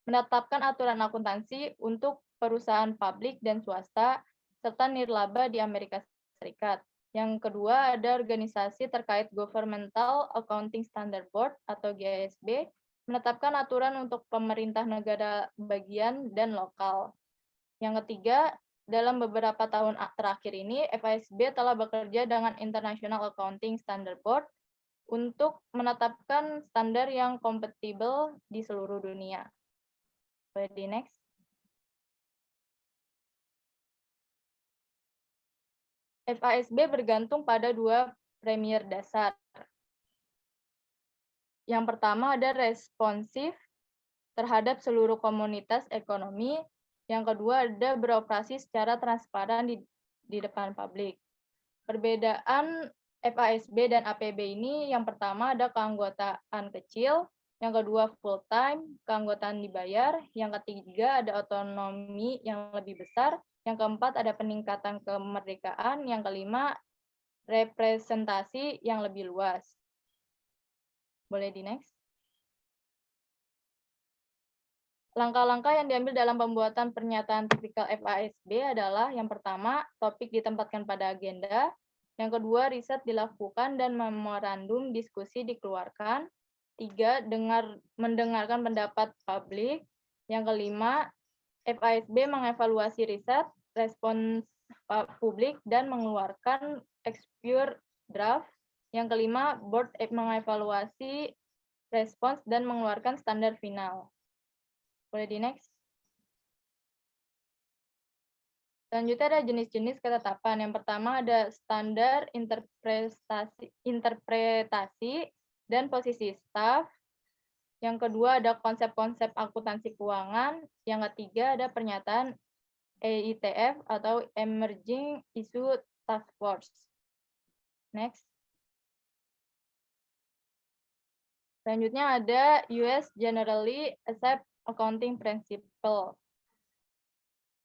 menetapkan aturan akuntansi untuk perusahaan publik dan swasta serta nirlaba di Amerika Serikat. Yang kedua ada organisasi terkait Governmental Accounting Standard Board atau GASB, menetapkan aturan untuk pemerintah negara bagian dan lokal. Yang ketiga, dalam beberapa tahun terakhir ini, FASB telah bekerja dengan International Accounting Standard Board untuk menetapkan standar yang kompatibel di seluruh dunia. Boleh di next. FASB bergantung pada 2 premier dasar. Yang pertama ada responsif terhadap seluruh komunitas ekonomi. Yang kedua ada beroperasi secara transparan di depan publik. Perbedaan FASB dan APB ini yang pertama ada keanggotaan kecil, yang kedua full time, keanggotaan dibayar, yang ketiga ada otonomi yang lebih besar, yang keempat ada peningkatan kemerdekaan, yang kelima representasi yang lebih luas. Boleh di next. Langkah-langkah yang diambil dalam pembuatan pernyataan tipikal FASB adalah yang pertama, topik ditempatkan pada agenda. Yang kedua, riset dilakukan dan memorandum diskusi dikeluarkan. 3, mendengarkan pendapat publik. Yang kelima, FASB mengevaluasi riset, respons publik, dan mengeluarkan expure draft. Yang kelima, board mengevaluasi respons dan mengeluarkan standar final. Boleh di next. Selanjutnya ada jenis-jenis ketetapan. Yang pertama ada standar interpretasi dan posisi staf. Yang kedua ada konsep-konsep akuntansi keuangan. Yang ketiga ada pernyataan EITF atau Emerging Issue Task Force. Next. Selanjutnya ada US Generally Accepted Accounting Principle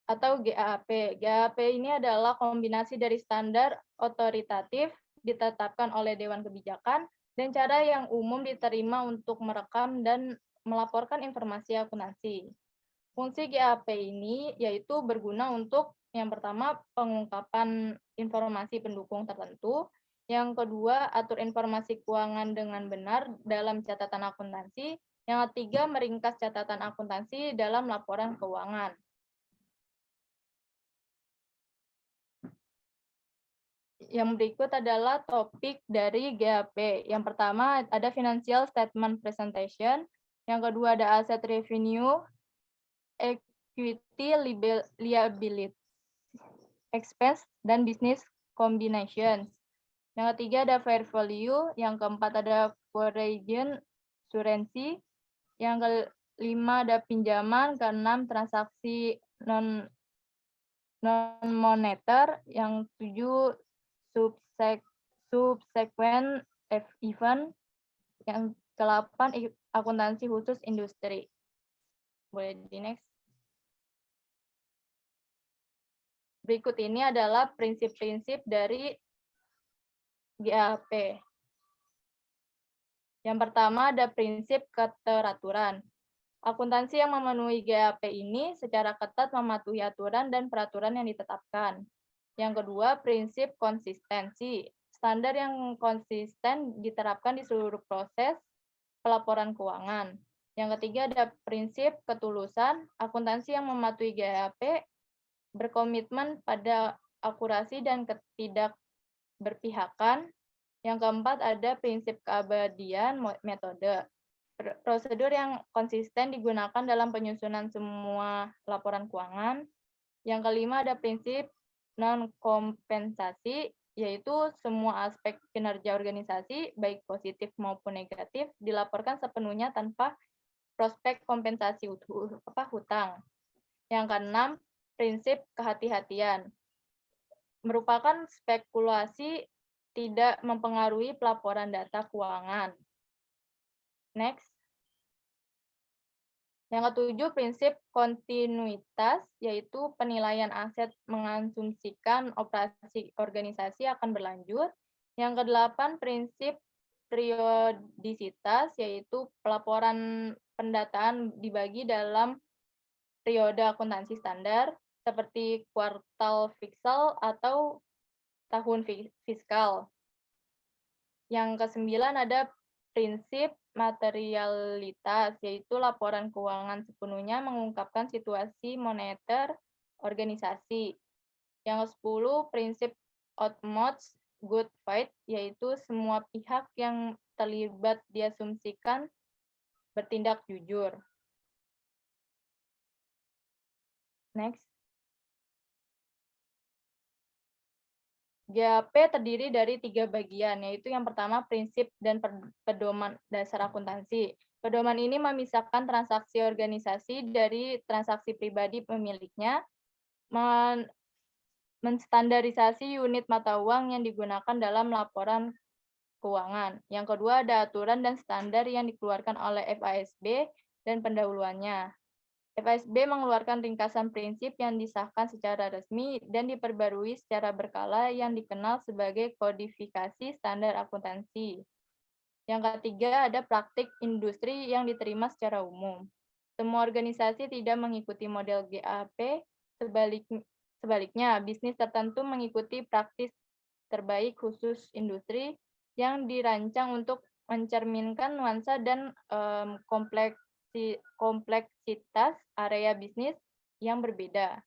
atau GAAP. GAAP ini adalah kombinasi dari standar otoritatif ditetapkan oleh Dewan Kebijakan dan cara yang umum diterima untuk merekam dan melaporkan informasi akuntansi. Fungsi GAAP ini yaitu berguna untuk yang pertama pengungkapan informasi pendukung tertentu, yang kedua atur informasi keuangan dengan benar dalam catatan akuntansi, yang ketiga, meringkas catatan akuntansi dalam laporan keuangan. Yang berikut adalah topik dari GAAP. Yang pertama ada Financial Statement Presentation. Yang kedua ada Asset Revenue, Equity Liability, Expense, dan Business Combinations. Yang ketiga ada Fair Value. Yang keempat ada Foreign Currency. Yang kelima ada pinjaman, keenam transaksi non-moneter, yang 7 subsequent event, yang ke-8 akuntansi khusus industri. Boleh di next. Berikut ini adalah prinsip-prinsip dari GAAP. Yang pertama ada prinsip keteraturan. Akuntansi yang memenuhi GAAP ini secara ketat mematuhi aturan dan peraturan yang ditetapkan. Yang kedua, prinsip konsistensi. Standar yang konsisten diterapkan di seluruh proses pelaporan keuangan. Yang ketiga ada prinsip ketulusan. Akuntansi yang mematuhi GAAP berkomitmen pada akurasi dan keberpihakan. Yang keempat ada prinsip keabadian metode. Prosedur yang konsisten digunakan dalam penyusunan semua laporan keuangan. Yang kelima ada prinsip non-kompensasi, yaitu semua aspek kinerja organisasi, baik positif maupun negatif, dilaporkan sepenuhnya tanpa prospek kompensasi hutang. Yang keenam, prinsip kehati-hatian. Merupakan spekulasi tidak mempengaruhi pelaporan data keuangan. Next. Yang ketujuh, prinsip kontinuitas, yaitu penilaian aset mengasumsikan operasi organisasi akan berlanjut. Yang kedelapan, prinsip periodisitas, yaitu pelaporan pendataan dibagi dalam periode akuntansi standar, seperti kuartal fiskal atau tahun fiskal. Yang kesembilan ada prinsip materialitas, yaitu laporan keuangan sepenuhnya mengungkapkan situasi moneter organisasi. Yang ke-10, prinsip utmost good faith, yaitu semua pihak yang terlibat diasumsikan bertindak jujur. Next. GAP terdiri dari 3 bagian, yaitu yang pertama prinsip dan pedoman dasar akuntansi. Pedoman ini memisahkan transaksi organisasi dari transaksi pribadi pemiliknya, menstandarisasi unit mata uang yang digunakan dalam laporan keuangan. Yang kedua ada aturan dan standar yang dikeluarkan oleh FASB dan pendahuluannya. FASB mengeluarkan ringkasan prinsip yang disahkan secara resmi dan diperbarui secara berkala yang dikenal sebagai kodifikasi standar akuntansi. Yang ketiga ada praktik industri yang diterima secara umum. Semua organisasi tidak mengikuti model GAP, sebaliknya bisnis tertentu mengikuti praktis terbaik khusus industri yang dirancang untuk mencerminkan nuansa dan kompleksitas area bisnis yang berbeda.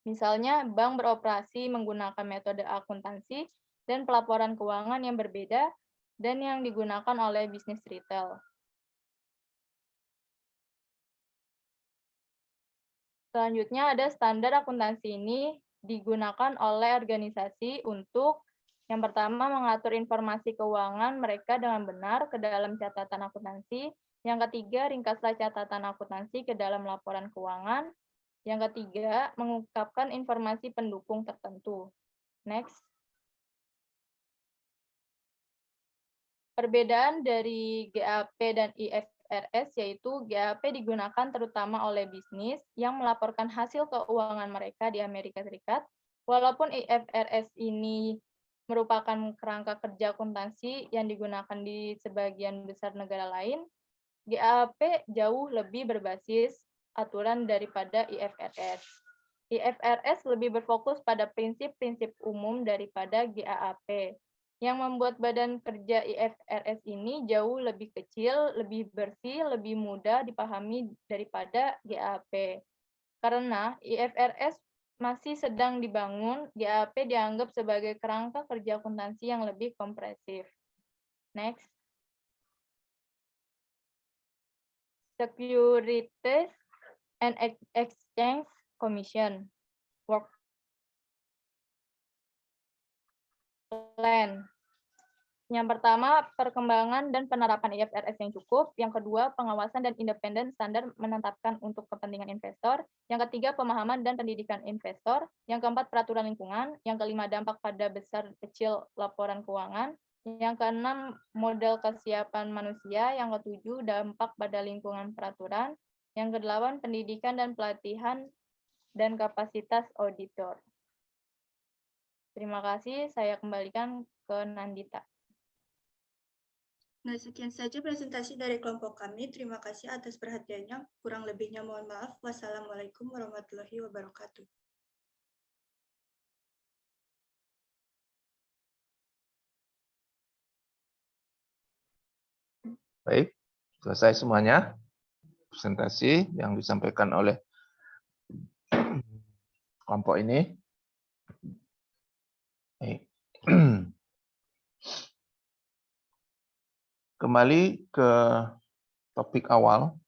Misalnya, bank beroperasi menggunakan metode akuntansi dan pelaporan keuangan yang berbeda dan yang digunakan oleh bisnis retail. Selanjutnya ada standar akuntansi ini digunakan oleh organisasi untuk yang pertama mengatur informasi keuangan mereka dengan benar ke dalam catatan akuntansi. Yang ketiga, ringkaslah catatan akuntansi ke dalam laporan keuangan. Yang ketiga, mengungkapkan informasi pendukung tertentu. Next. Perbedaan dari GAP dan IFRS yaitu GAP digunakan terutama oleh bisnis yang melaporkan hasil keuangan mereka di Amerika Serikat. Walaupun IFRS ini merupakan kerangka kerja akuntansi yang digunakan di sebagian besar negara lain, GAP jauh lebih berbasis aturan daripada IFRS. IFRS lebih berfokus pada prinsip-prinsip umum daripada GAAP, yang membuat badan kerja IFRS ini jauh lebih kecil, lebih bersih, lebih mudah dipahami daripada GAP. Karena IFRS masih sedang dibangun, GAP dianggap sebagai kerangka kerja akuntansi yang lebih komprehensif. Next. Securities and Exchange Commission Work Plan. Yang pertama, perkembangan dan penerapan IFRS yang cukup. Yang kedua, pengawasan dan independen standar menetapkan untuk kepentingan investor. Yang ketiga, pemahaman dan pendidikan investor. Yang keempat, peraturan lingkungan. Yang kelima, dampak pada besar kecil laporan keuangan. Yang keenam, model kesiapan manusia. Yang ketujuh, dampak pada lingkungan peraturan. Yang kedelapan, pendidikan dan pelatihan dan kapasitas auditor. Terima kasih, saya kembalikan ke Nandita. Nah, sekian saja presentasi dari kelompok kami. Terima kasih atas perhatiannya. Kurang lebihnya mohon maaf. Wassalamualaikum warahmatullahi wabarakatuh. Baik, selesai semuanya presentasi yang disampaikan oleh kelompok ini. Baik, Kembali ke topik awal.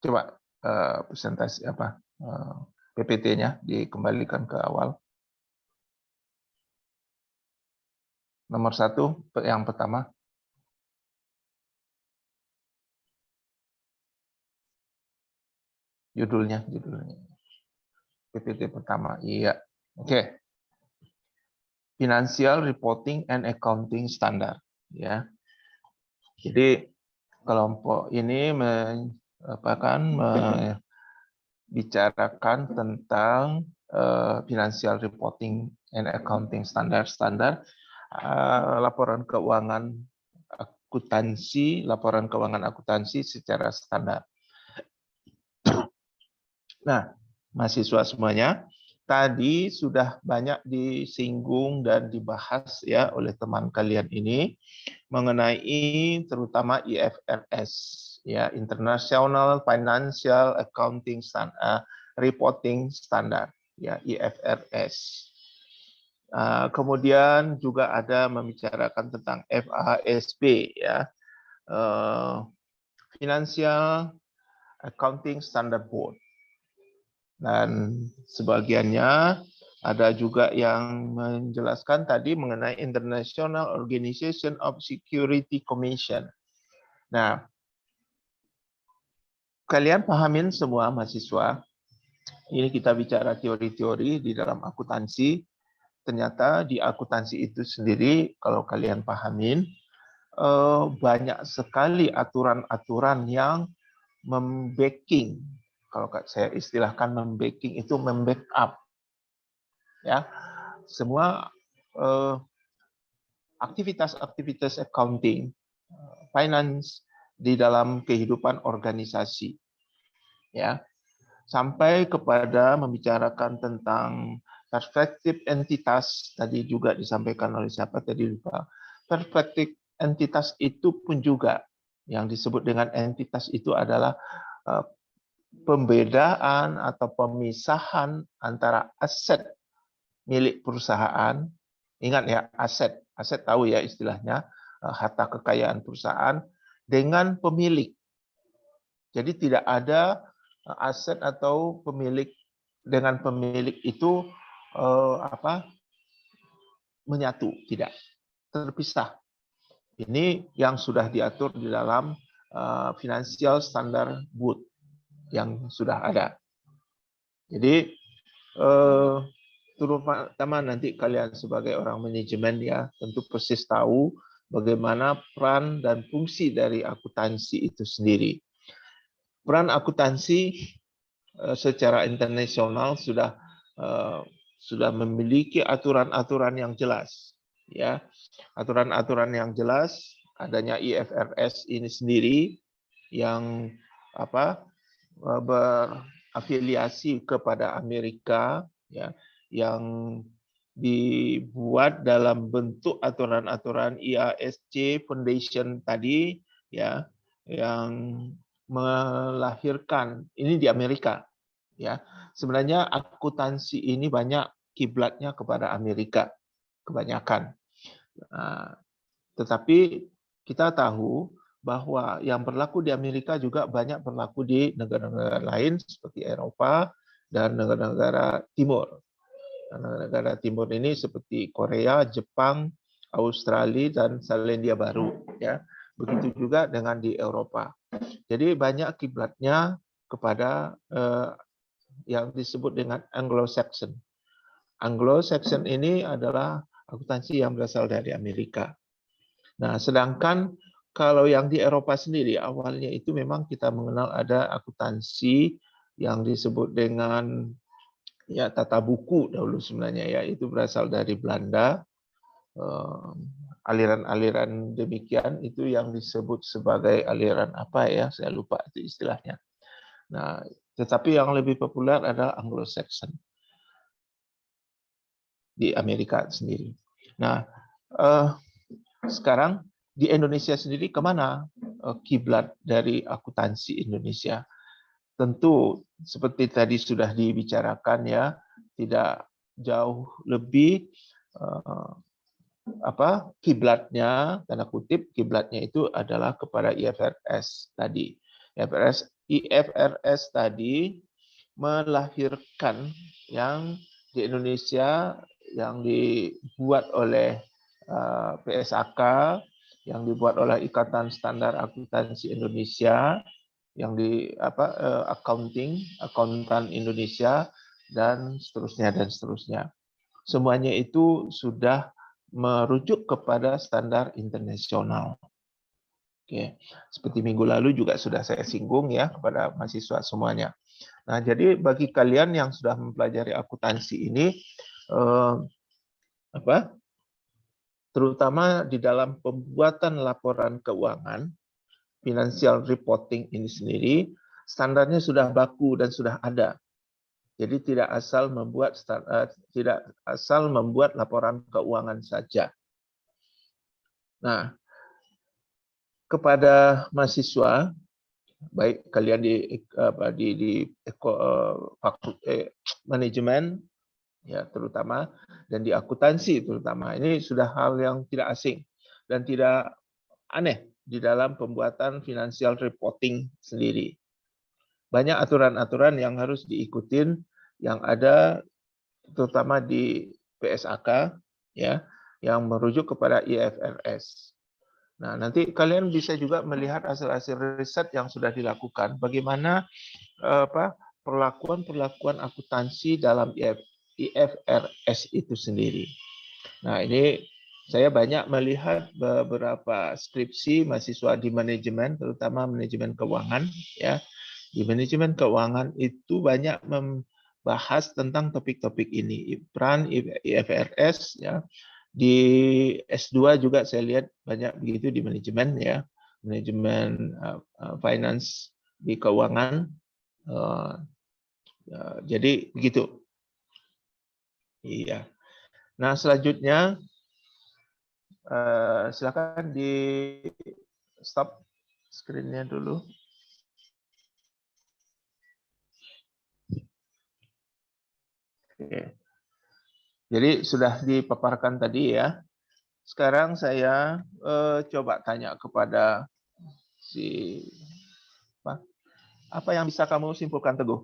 Coba presentasi PPT-nya dikembalikan ke awal. Nomor 1, yang pertama. Judulnya. PPT pertama. Iya. Oke. Financial Reporting and Accounting Standard. Ya. Jadi kelompok ini membicarakan tentang Financial Reporting and Accounting Standard laporan keuangan akuntansi secara standar. Nah, mahasiswa semuanya, tadi sudah banyak disinggung dan dibahas ya oleh teman kalian ini mengenai terutama IFRS ya, International Financial Accounting Reporting Standard ya, IFRS. Kemudian juga ada membicarakan tentang FASB ya, Financial Accounting Standard Board. Dan sebagiannya ada juga yang menjelaskan tadi mengenai International Organization of Security Commission. Nah, kalian pahamin semua mahasiswa, ini kita bicara teori-teori di dalam akuntansi. Ternyata di akuntansi itu sendiri, kalau kalian pahamin, banyak sekali aturan-aturan yang membacking. Kalau saya istilahkan membacking itu membackup ya semua aktivitas accounting, finance di dalam kehidupan organisasi ya, sampai kepada membicarakan tentang perspektif entitas. Tadi juga disampaikan oleh siapa tadi lupa. Perspektif entitas itu pun juga yang disebut dengan entitas itu adalah pembedaan atau pemisahan antara aset milik perusahaan. Ingat ya, aset tahu ya istilahnya, harta kekayaan perusahaan dengan pemilik. Jadi tidak ada aset atau pemilik dengan pemilik itu menyatu, tidak, terpisah. Ini yang sudah diatur di dalam Financial Standard Board yang sudah ada. Jadi terutama nanti kalian sebagai orang manajemen ya tentu persis tahu bagaimana peran dan fungsi dari akuntansi itu sendiri. Peran akuntansi secara internasional sudah memiliki aturan-aturan yang jelas ya. Aturan-aturan yang jelas, adanya IFRS ini sendiri yang berafiliasi kepada Amerika ya, yang dibuat dalam bentuk aturan-aturan IASC Foundation tadi ya, yang melahirkan ini di Amerika ya. Sebenarnya akuntansi ini banyak kiblatnya kepada Amerika kebanyakan. Tetapi kita tahu bahwa yang berlaku di Amerika juga banyak berlaku di negara-negara lain seperti Eropa dan negara-negara Timur. Negara Timur ini seperti Korea, Jepang, Australia, dan Selandia Baru. Ya, begitu juga dengan di Eropa. Jadi banyak kiblatnya kepada yang disebut dengan Anglo-Saxon. Anglo-Saxon ini adalah akuntansi yang berasal dari Amerika. Nah, sedangkan kalau yang di Eropa sendiri, awalnya itu memang kita mengenal ada akuntansi yang disebut dengan ya tata buku dahulu sebenarnya ya, itu berasal dari Belanda. Aliran-aliran demikian itu yang disebut sebagai aliran apa ya, saya lupa itu istilahnya. Nah, tetapi yang lebih populer adalah Anglo-Saxon di Amerika sendiri. Nah, sekarang di Indonesia sendiri kemana kiblat dari akuntansi Indonesia? Tentu seperti tadi sudah dibicarakan ya, tidak jauh lebih kiblatnya, tanda kutip kiblatnya itu adalah kepada IFRS tadi. IFRS tadi melahirkan yang di Indonesia yang dibuat oleh PSAK, yang dibuat oleh Ikatan Standar Akuntansi Indonesia, yang akuntan Indonesia, dan seterusnya. Semuanya itu sudah merujuk kepada standar internasional. Oke, seperti minggu lalu juga sudah saya singgung ya kepada mahasiswa semuanya. Nah, jadi bagi kalian yang sudah mempelajari akuntansi ini, terutama di dalam pembuatan laporan keuangan, financial reporting ini sendiri, standarnya sudah baku dan sudah ada. Jadi tidak asal membuat laporan keuangan saja. Nah, kepada mahasiswa, baik kalian di manajemen ya terutama, dan di akuntansi terutama, ini sudah hal yang tidak asing dan tidak aneh di dalam pembuatan financial reporting sendiri. Banyak aturan-aturan yang harus diikutin yang ada terutama di PSAK ya, yang merujuk kepada IFRS. Nah, nanti kalian bisa juga melihat hasil-hasil riset yang sudah dilakukan, bagaimana perlakuan akuntansi dalam IFRS itu sendiri. Nah, ini saya banyak melihat beberapa skripsi mahasiswa di manajemen, terutama manajemen keuangan ya. Di manajemen keuangan itu banyak membahas tentang topik-topik ini, peran IFRS ya. Di S2 juga saya lihat banyak begitu di manajemen ya, manajemen finance di keuangan. Jadi begitu. Iya. Nah, selanjutnya silakan di stop screen-nya dulu. Oke. Jadi sudah dipaparkan tadi ya. Sekarang saya coba tanya kepada apa yang bisa kamu simpulkan, Teguh?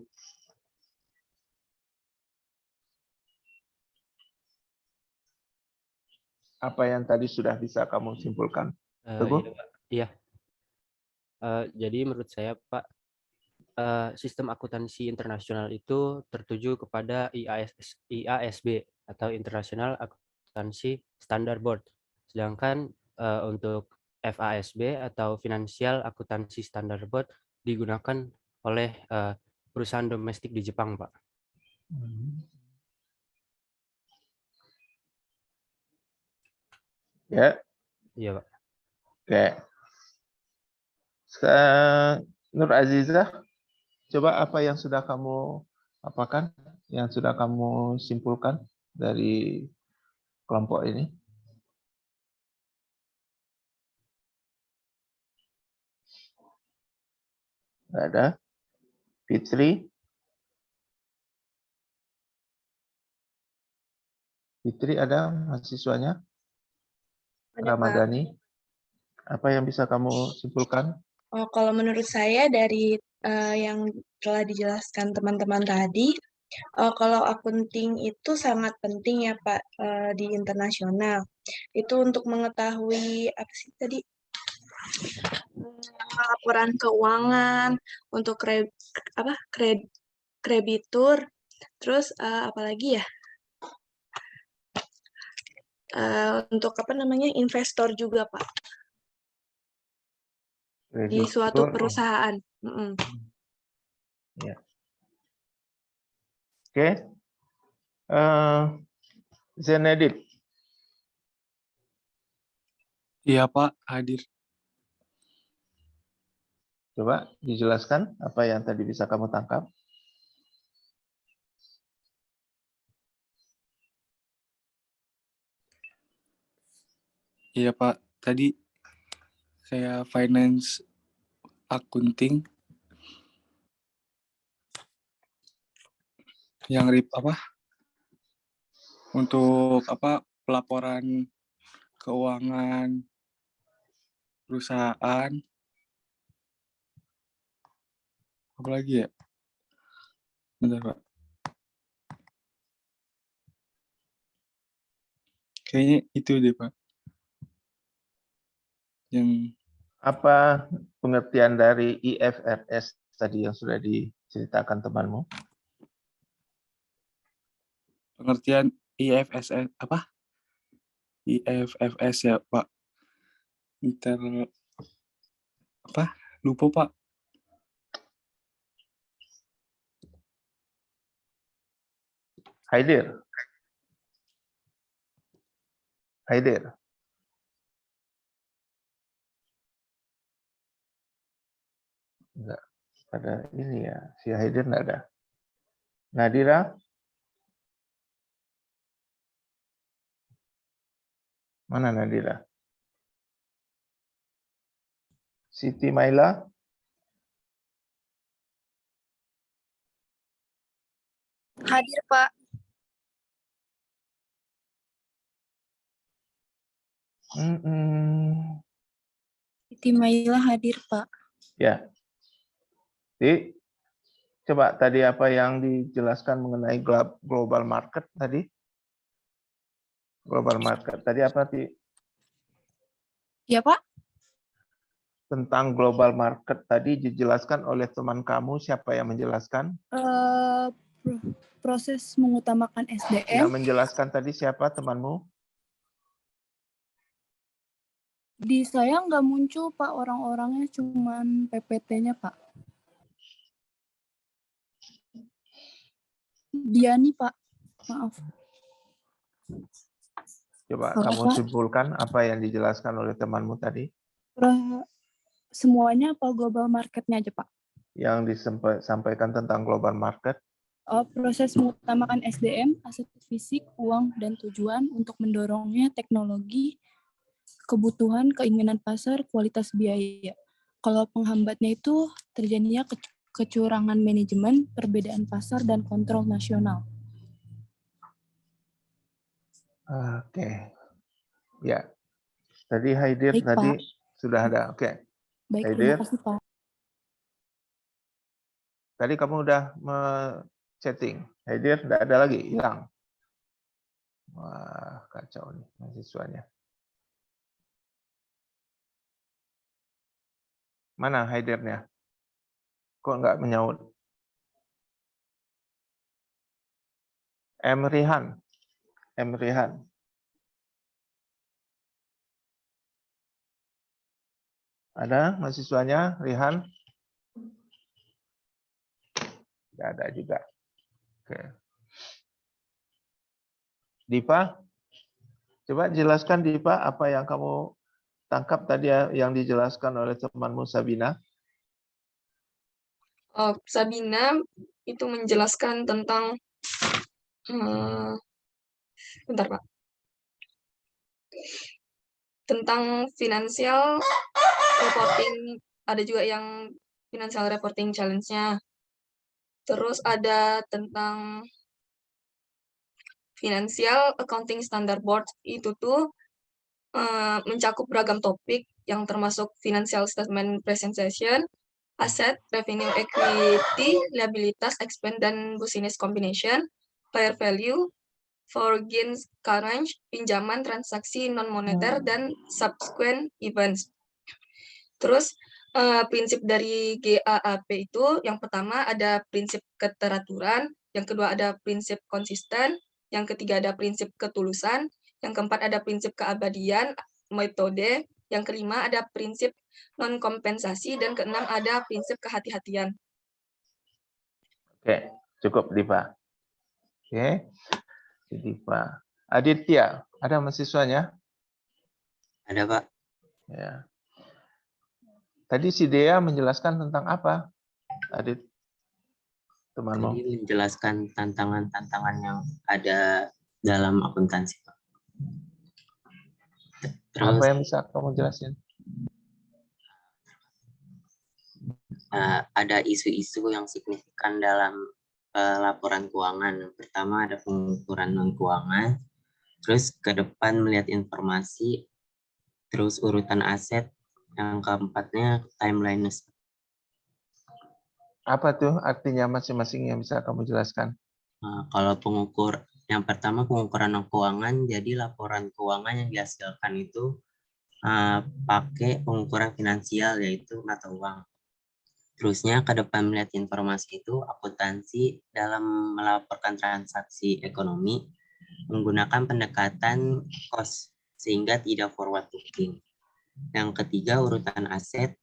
Apa yang tadi sudah bisa kamu simpulkan, Teguh? Iya, Pak. Iya. Jadi menurut saya, Pak, sistem akuntansi internasional itu tertuju kepada IASB atau International Accountancy Standard Board. Sedangkan untuk FASB atau Financial Accountancy Standard Board digunakan oleh perusahaan domestik di Jepang, Pak. Ya. Iya, Pak. Oke. Nur Azizah, coba apa yang sudah kamu apakan, yang sudah kamu simpulkan dari kelompok ini? Nggak ada. Fitri? Fitri ada mahasiswanya? Ada, Pak. Ramadhani? Apa yang bisa kamu simpulkan? Kalau menurut saya dari yang telah dijelaskan teman-teman tadi, kalau akunting itu sangat penting ya Pak di internasional. Itu untuk mengetahui apa sih tadi, laporan keuangan untuk kreditur, terus apalagi ya, untuk investor juga Pak di suatu perusahaan. Ya. Oke. Zenedit. Iya Pak, hadir. Coba dijelaskan apa yang tadi bisa kamu tangkap. Iya Pak, tadi saya finance accounting yang untuk apa pelaporan keuangan perusahaan. Apa lagi ya? Bentar, Pak. Kayaknya itu deh, Pak. Yang Apa pengertian dari IFRS tadi yang sudah diceritakan temanmu? pengertian IFRS apa? IFRS ya, Pak. Apa? Lupa, Pak. Haidir. Enggak ada ini ya, si Haidir enggak ada. Nadira? Mana Nadira? Siti Maila? Hadir, Pak. Siti Maila hadir, Pak. Ya. Coba tadi apa yang dijelaskan mengenai global market tadi? Global market tadi apa, Ti? Ya, Pak. Tentang global market tadi dijelaskan oleh teman kamu, siapa yang menjelaskan? Proses mengutamakan SDM. Yang menjelaskan tadi siapa temanmu? Di saya nggak muncul, Pak, orang-orangnya, cuman PPT-nya, Pak. Diani, Pak. Maaf. Coba Halo, kamu Pak. simpulkan apa yang dijelaskan oleh temanmu tadi. Semuanya apa global market-nya aja, Pak? Yang disampaikan tentang global market. Proses mengutamakan SDM, aset fisik, uang, dan tujuan untuk mendorongnya teknologi, kebutuhan, keinginan pasar, kualitas biaya. Kalau penghambatnya itu terjadinya kecurangan manajemen, perbedaan pasar, dan kontrol nasional. Oke. Ya. Tadi Haidir Baik, tadi Pak. sudah ada. Oke. Baik, Haidir, terima kasih, Pak. tadi kamu udah chatting. Haidir, tidak ada lagi, hilang. Wah, kacau nih mahasiswanya. Mana Haidirnya? Kok nggak menyaut? Emrihan. Ada mahasiswanya, Rihan? Tidak ada juga. Oke. Dipa, coba jelaskan Dipa apa yang kamu tangkap tadi yang dijelaskan oleh temanmu Sabina. Sabina itu menjelaskan tentang bentar, Pak. Tentang financial reporting, ada juga yang financial reporting challenge-nya. Terus ada tentang financial accounting standard board, itu tuh mencakup beragam topik yang termasuk financial statement presentation, aset, revenue, equity, liabilitas, expense, dan business combination, fair value, foreign currency, pinjaman, transaksi non-moneter, dan subsequent events. Terus prinsip dari GAAP itu, yang pertama ada prinsip keteraturan, yang kedua ada prinsip konsisten, yang ketiga ada prinsip ketulusan, yang keempat ada prinsip keabadian, metode, yang kelima ada prinsip non-kompensasi, dan keenam ada prinsip kehati-hatian. Oke, cukup Dipa. Oke, Dipa. Aditya, ada mahasiswanya? Ada, Pak. Ya. Tadi si Dea menjelaskan tentang apa, Adit? Temanmu. Tadi menjelaskan tantangan-tantangan yang ada dalam akuntansi, Pak. Terus, apa yang bisa kamu jelasin? Ada isu-isu yang signifikan dalam laporan keuangan. Pertama ada pengukuran non-keuangan, Terus ke depan melihat informasi, terus urutan aset, yang keempatnya timeliness. Apa tuh artinya masing-masing yang bisa kamu jelaskan? Kalau yang pertama pengukuran keuangan, jadi laporan keuangan yang dihasilkan itu pakai pengukuran finansial, yaitu mata uang. Terusnya ke depan melihat informasi itu akuntansi dalam melaporkan transaksi ekonomi menggunakan pendekatan cost sehingga tidak forward looking. Yang ketiga urutan aset,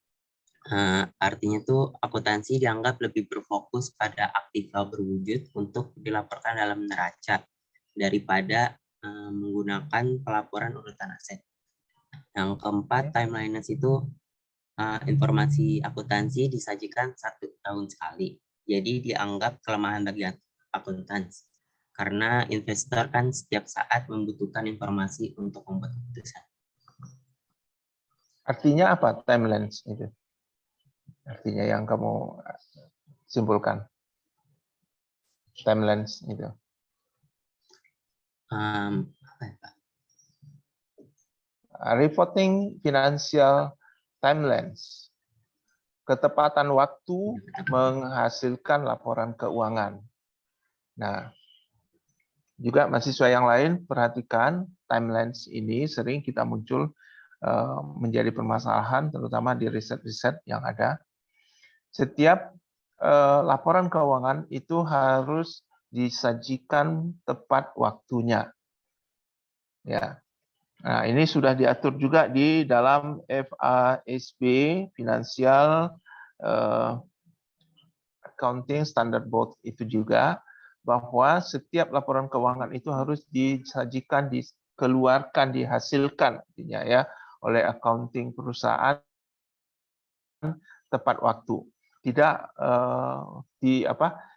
artinya tuh akuntansi dianggap lebih berfokus pada aktiva berwujud untuk dilaporkan dalam neraca daripada menggunakan pelaporan urutan aset. Yang keempat timeliness itu informasi akuntansi disajikan 1 tahun sekali. Jadi dianggap kelemahan bagi akuntansi. Karena investor kan setiap saat membutuhkan informasi untuk membuat keputusan. Artinya apa timelines itu? Artinya yang kamu simpulkan. Timelines itu. Reporting financial timelines. Ketepatan waktu menghasilkan laporan keuangan. Nah, juga mahasiswa yang lain perhatikan timelines ini sering kita muncul menjadi permasalahan, terutama di riset-riset yang ada. Setiap laporan keuangan itu harus disajikan tepat waktunya. Ya. Nah, ini sudah diatur juga di dalam FASB, Financial Accounting Standard Board itu juga, bahwa setiap laporan keuangan itu harus disajikan, dikeluarkan, dihasilkan artinya ya oleh accounting perusahaan tepat waktu. Tidak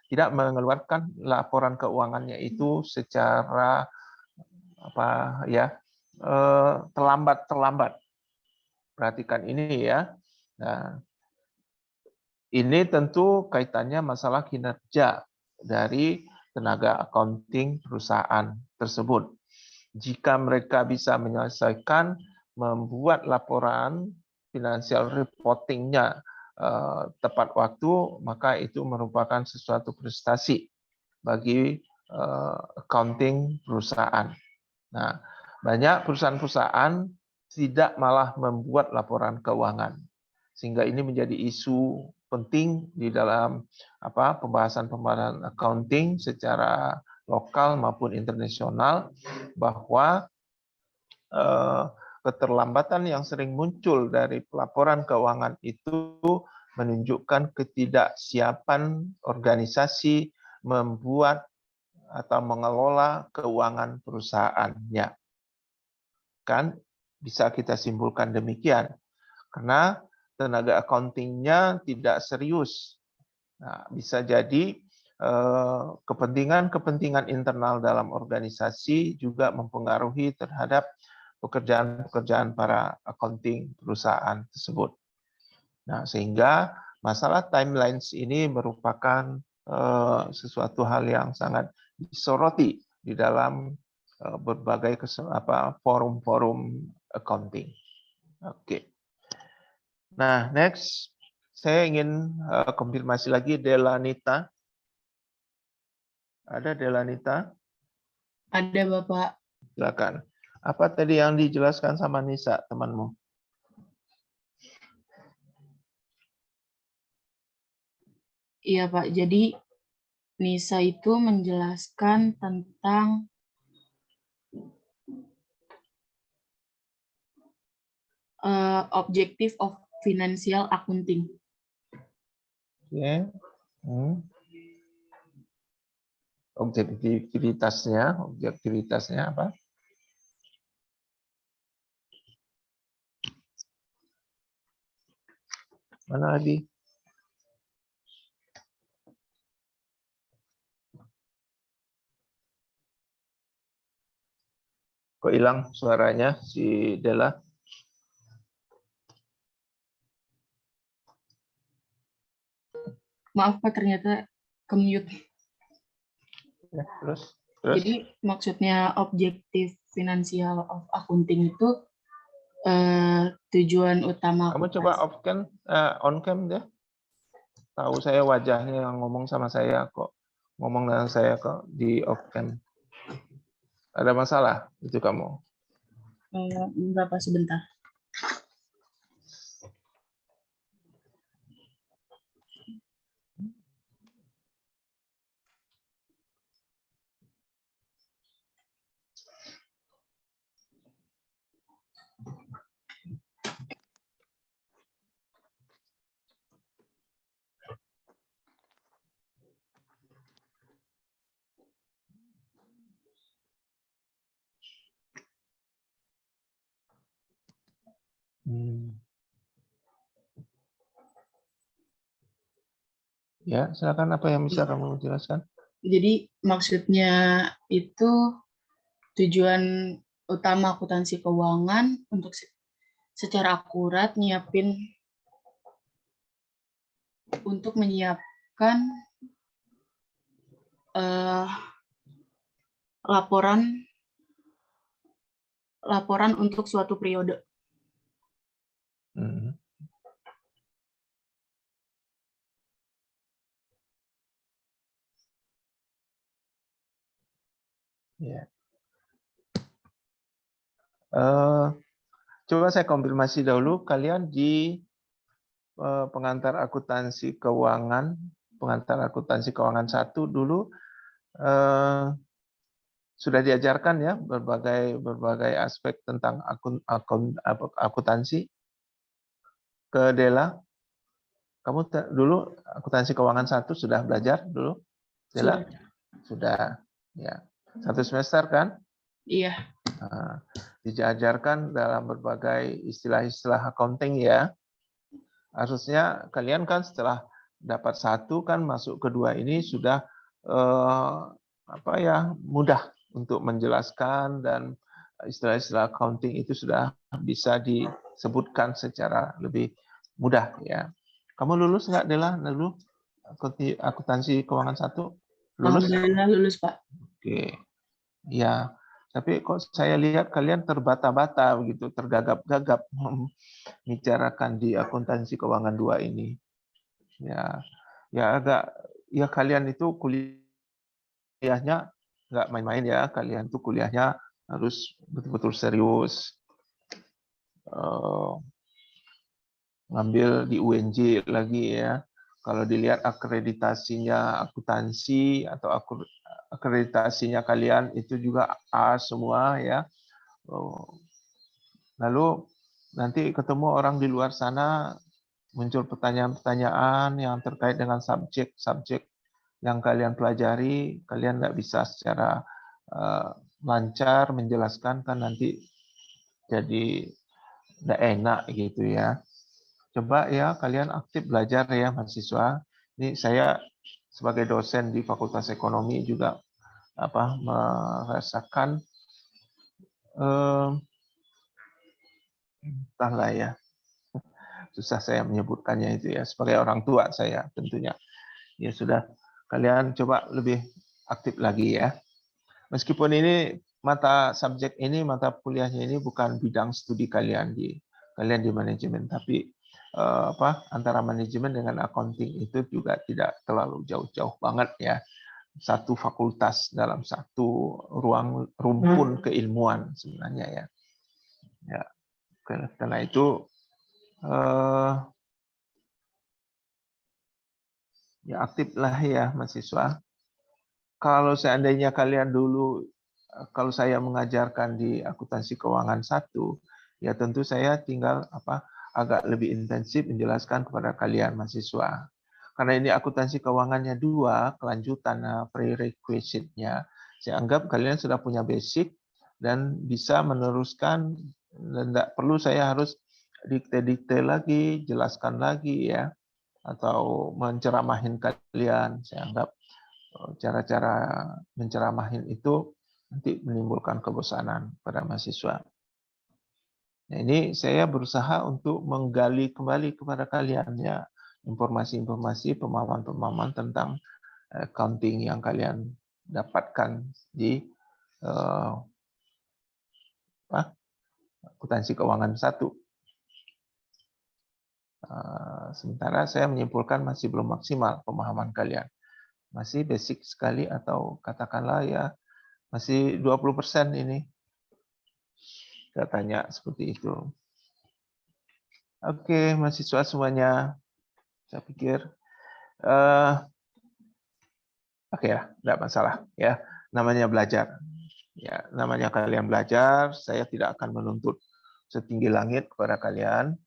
tidak mengeluarkan laporan keuangannya itu secara terlambat. Perhatikan ini ya. Nah, ini tentu kaitannya masalah kinerja dari tenaga accounting perusahaan tersebut. Jika mereka bisa menyelesaikan membuat laporan financial reporting-nya tepat waktu, maka itu merupakan sesuatu prestasi bagi accounting perusahaan. Nah, banyak perusahaan-perusahaan tidak malah membuat laporan keuangan, sehingga ini menjadi isu penting di dalam pembahasan accounting secara lokal maupun internasional, bahwa keterlambatan yang sering muncul dari pelaporan keuangan itu menunjukkan ketidaksiapan organisasi membuat atau mengelola keuangan perusahaannya. Kan bisa kita simpulkan demikian. Karena tenaga accounting-nya tidak serius. Nah, bisa jadi kepentingan-kepentingan internal dalam organisasi juga mempengaruhi terhadap pekerjaan-pekerjaan para accounting perusahaan tersebut. Nah, sehingga masalah timelines ini merupakan sesuatu hal yang sangat disoroti di dalam berbagai forum-forum accounting. Oke. Nah, next saya ingin konfirmasi lagi Delanita. Ada Delanita? Ada, Bapak. Silakan. Apa tadi yang dijelaskan sama Nisa, temanmu? Iya, Pak. Jadi Nisa itu menjelaskan tentang objective of financial accounting. Oke. Objektivitasnya apa? Mana lagi? Kok hilang suaranya si Dela? Maaf, Pak, ternyata ke-mute. Ya, terus? Jadi maksudnya objektif financial of accounting itu tujuan utama Kamu coba on cam deh. Tahu saya wajahnya yang ngomong sama saya kok. Ngomong dengan saya kok di off cam. Ada masalah itu kamu? Berapa sebentar. Ya, silakan, apa yang bisa kamu jelaskan? Jadi maksudnya itu tujuan utama akuntansi keuangan untuk secara akurat menyiapkan laporan untuk suatu periode. Ya. Coba saya konfirmasi dahulu, kalian di pengantar akuntansi keuangan 1 dulu sudah diajarkan ya berbagai aspek tentang akuntansi ke Dela. Kamu dulu akuntansi keuangan 1 sudah belajar dulu, Dela? Sudah. Ya. 1 semester kan? Iya. Diajarkan dalam berbagai istilah-istilah accounting ya. Harusnya kalian kan setelah dapat 1 kan masuk ke 2 ini sudah mudah untuk menjelaskan, dan istilah-istilah accounting itu sudah bisa disebutkan secara lebih mudah ya. Kamu lulus nggak, Dela? Dulu akuntansi keuangan 1? Lulus? Alhamdulillah lulus, Pak. Oke. Ya, tapi kok saya lihat kalian terbata-bata begitu, tergagap-gagap membicarakan di akuntansi keuangan 2 ini. Ya kalian itu kuliahnya nggak main-main ya, kalian tuh kuliahnya harus betul-betul serius. Ngambil di UNJ lagi ya. Kalau dilihat akreditasinya akuntansi atau akreditasinya kalian itu juga A semua ya. Lalu nanti ketemu orang di luar sana, muncul pertanyaan-pertanyaan yang terkait dengan subjek yang kalian pelajari, kalian nggak bisa secara lancar menjelaskan, kan nanti jadi nggak enak gitu ya. Coba ya kalian aktif belajar ya mahasiswa. Ini saya sebagai dosen di Fakultas Ekonomi juga merasakan entahlah ya, susah saya menyebutkannya itu ya, sebagai orang tua saya tentunya. Ya sudah, kalian coba lebih aktif lagi ya. Meskipun ini mata kuliahnya ini bukan bidang studi kalian di manajemen, tapi antara manajemen dengan accounting itu juga tidak terlalu jauh-jauh banget ya. Satu fakultas dalam satu rumpun keilmuan sebenarnya ya. Ya, karena itu ya aktiflah ya mahasiswa. Kalau seandainya kalian dulu, kalau saya mengajarkan di akuntansi keuangan 1, ya tentu saya tinggal agak lebih intensif menjelaskan kepada kalian mahasiswa. Karena ini akuntansi keuangannya 2, kelanjutan prerequisite-nya, saya anggap kalian sudah punya basic dan bisa meneruskan, dan tidak perlu saya harus dikte-dikte lagi, jelaskan lagi ya, atau menceramahin kalian. Saya anggap cara-cara menceramahin itu nanti menimbulkan kebosanan pada mahasiswa. Nah, ini saya berusaha untuk menggali kembali kepada kalian ya, informasi-informasi, pemahaman-pemahaman tentang accounting yang kalian dapatkan di akuntansi keuangan 1. Sementara saya menyimpulkan masih belum maksimal pemahaman kalian. Masih basic sekali atau katakanlah ya masih 20% ini. Katanya seperti itu. Oke, mahasiswa semuanya. Saya pikir oke ya, tidak masalah ya. Namanya belajar. Ya, namanya kalian belajar, saya tidak akan menuntut setinggi langit kepada kalian.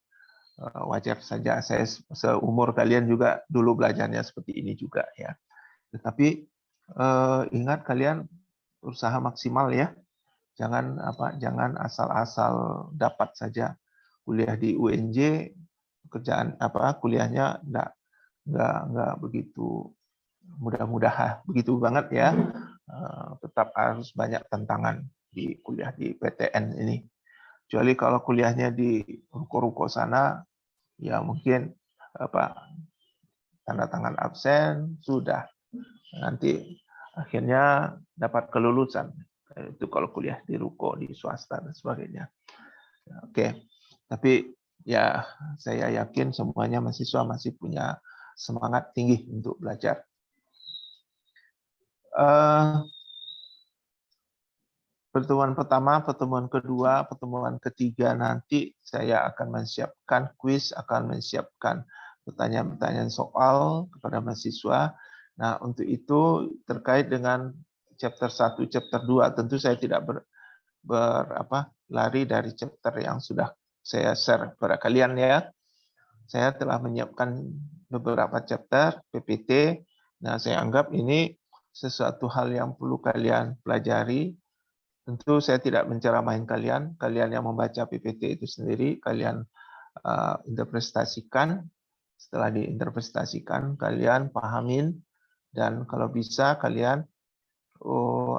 Wajar saja, saya seumur kalian juga dulu belajarnya seperti ini juga ya. Tetapi ingat kalian berusaha maksimal ya. Jangan asal-asal dapat saja kuliah di UNJ, pekerjaan kuliahnya enggak begitu mudah-mudahan begitu banget ya. Tetap harus banyak tantangan di kuliah di PTN ini. Kecuali kalau kuliahnya di ruko-ruko sana, ya mungkin tanda tangan absen sudah nanti akhirnya dapat kelulusan. Itu kalau kuliah di ruko, di swasta dan sebagainya. Oke, tapi ya saya yakin semuanya mahasiswa masih punya semangat tinggi untuk belajar. Pertemuan pertama, pertemuan kedua, pertemuan ketiga nanti saya akan menyiapkan kuis, akan menyiapkan pertanyaan-pertanyaan soal kepada mahasiswa. Nah, untuk itu terkait dengan chapter 1, chapter 2, tentu saya tidak lari dari chapter yang sudah saya share kepada kalian ya. Saya telah menyiapkan beberapa chapter PPT. Nah, saya anggap ini sesuatu hal yang perlu kalian pelajari. Tentu saya tidak menceramahin kalian yang membaca PPT itu sendiri, kalian interpretasikan. Setelah diinterpretasikan, kalian pahamin, dan kalau bisa kalian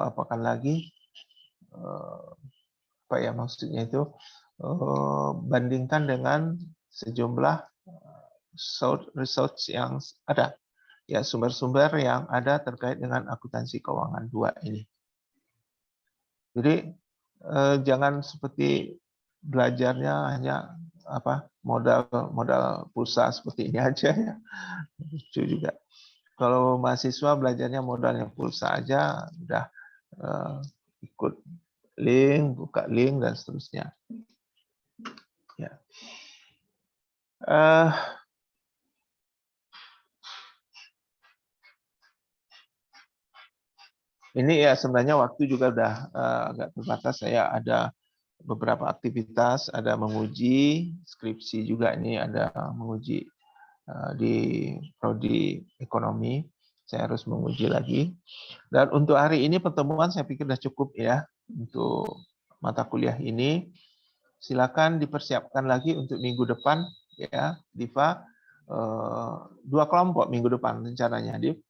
apakan lagi, maksudnya itu bandingkan dengan sejumlah resource yang ada, ya sumber-sumber yang ada terkait dengan akuntansi keuangan 2 ini. Jadi jangan seperti belajarnya hanya modal pulsa seperti ini aja ya. Lucu juga. Kalau mahasiswa belajarnya modalnya pulsa aja, udah ikut link, buka link dan seterusnya. Ya. Ini ya sebenarnya waktu juga udah agak terbatas. Saya ada beberapa aktivitas, ada menguji skripsi juga, ini ada menguji di prodi ekonomi. Saya harus menguji lagi. Dan untuk hari ini pertemuan saya pikir sudah cukup ya untuk mata kuliah ini. Silakan dipersiapkan lagi untuk minggu depan ya, Diva. 2 kelompok minggu depan rencananya, Div.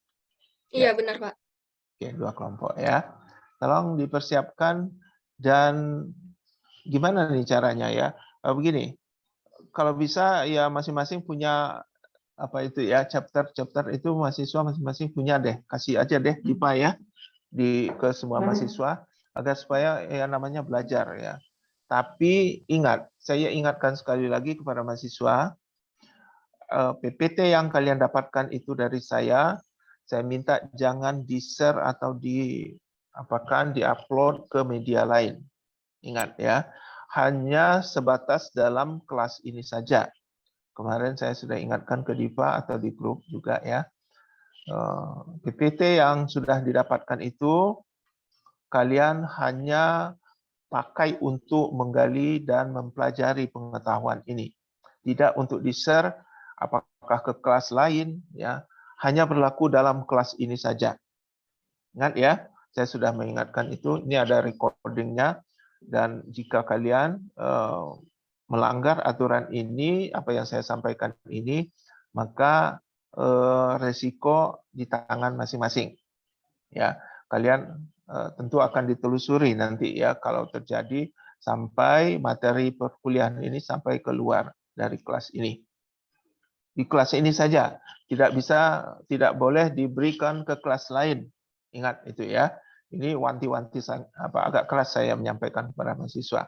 Iya, benar, Pak. Oke, 2 kelompok ya. Tolong dipersiapkan. Dan gimana nih caranya ya? Begini, kalau bisa ya masing-masing punya chapter itu mahasiswa masing-masing punya deh. Kasih aja deh Diva ya ke semua mahasiswa agar supaya yang namanya belajar ya. Tapi ingat, saya ingatkan sekali lagi kepada mahasiswa, PPT yang kalian dapatkan itu dari saya minta jangan di-share atau di-upload ke media lain. Ingat ya, hanya sebatas dalam kelas ini saja. Kemarin saya sudah ingatkan ke Diva atau di grup juga ya. PPT yang sudah didapatkan itu kalian hanya pakai untuk menggali dan mempelajari pengetahuan ini. Tidak untuk di-share apakah ke kelas lain ya. Hanya berlaku dalam kelas ini saja. Ingat ya, saya sudah mengingatkan itu. Ini ada recordingnya. Dan jika kalian melanggar aturan ini, apa yang saya sampaikan ini, maka resiko di tangan masing-masing. Ya, kalian tentu akan ditelusuri nanti ya kalau terjadi sampai materi perkuliahan ini sampai keluar dari kelas ini. Di kelas ini saja, tidak boleh diberikan ke kelas lain. Ingat itu ya. Ini wanti-wanti agak keras saya menyampaikan kepada mahasiswa.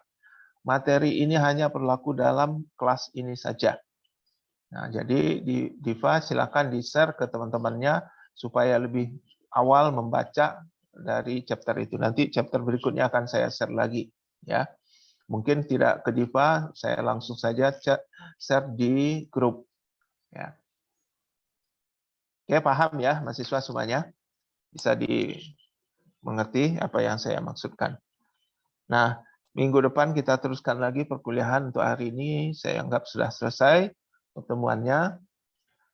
materi ini hanya berlaku dalam kelas ini saja. Nah, jadi Diva silakan di-share ke teman-temannya supaya lebih awal membaca dari chapter itu. Nanti chapter berikutnya akan saya share lagi, ya. Mungkin tidak ke Diva, saya langsung saja share di grup, ya. Oke, paham ya mahasiswa semuanya? Bisa dimengerti apa yang saya maksudkan. Nah, minggu depan kita teruskan lagi perkuliahan. Untuk hari ini saya anggap sudah selesai pertemuannya.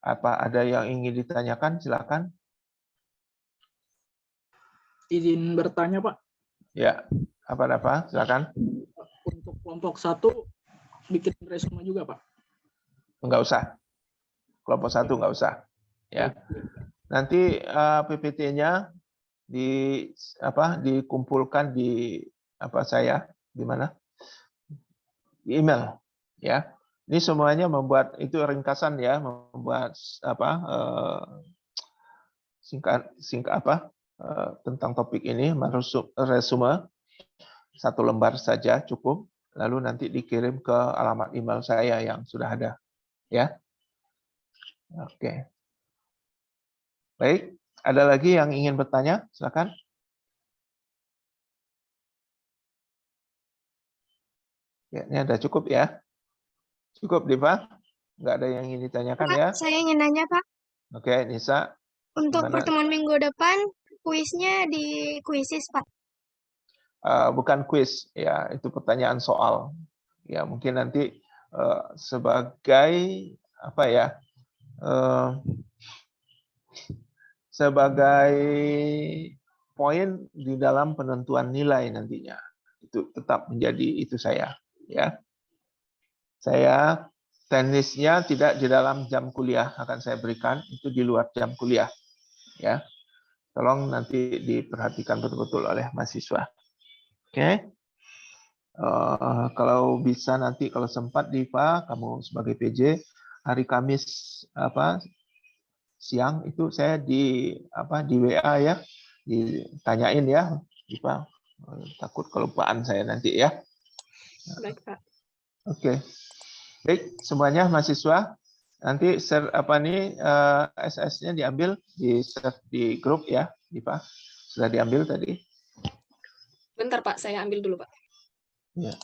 Apa ada yang ingin ditanyakan? Silakan. Izin bertanya, Pak. Ya, apa? Silakan. Untuk kelompok 1 bikin resume juga, Pak? Enggak usah. Kelompok 1 enggak usah. Ya. Nanti PPT-nya dikumpulkan di saya di mana? Di email, ya. Ini semuanya membuat itu ringkasan ya, membuat singkat tentang topik ini, resume 1 lembar saja cukup, lalu nanti dikirim ke alamat email saya yang sudah ada, ya. Oke. Baik, ada lagi yang ingin bertanya? Silakan. Ya, ini ada cukup ya. Cukup, Diva? Nggak ada yang ingin ditanyakan Pak, ya? saya ingin nanya, Pak. Oke, Nisa. Untuk Gimana? pertemuan minggu depan, kuisnya di Quizzes, Pak. Bukan kuis, ya itu pertanyaan soal. Ya mungkin nanti sebagai sebagai poin di dalam penentuan nilai nantinya. Itu tetap menjadi itu saya, ya. Saya teknisnya tidak di dalam jam kuliah akan saya berikan, itu di luar jam kuliah, ya. Tolong nanti diperhatikan betul-betul oleh mahasiswa. Oke. Kalau bisa nanti kalau sempat Diva, kamu sebagai PJ hari Kamis siang itu saya di WA ya, ditanyain ya Diva. Takut kelupaan saya nanti ya. Baik, Pak. Oke. Baik, semuanya mahasiswa nanti share SS-nya diambil di grup ya, Diva. Sudah diambil tadi? Bentar, Pak, saya ambil dulu, Pak. Ya.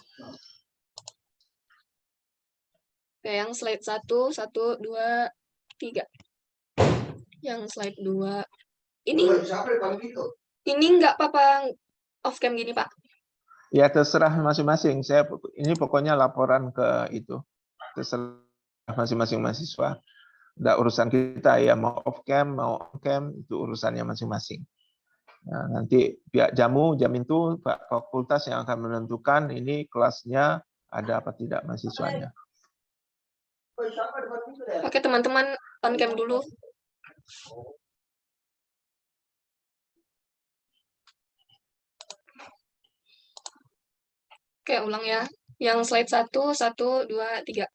Oke, yang slide 1, 2, 3. Yang slide 2. Ini enggak apa-apa off cam gini, Pak? Ya, terserah masing-masing. Ini pokoknya laporan ke itu. Terserah masing-masing mahasiswa. Nggak urusan kita ya, mau off cam, mau on cam, itu urusannya masing-masing. Nah, nanti pihak jam itu Pak fakultas yang akan menentukan ini kelasnya ada apa tidak mahasiswanya. Oke, teman-teman on cam dulu. Oke, ulang ya. Yang slide 1, 1, 2, 3.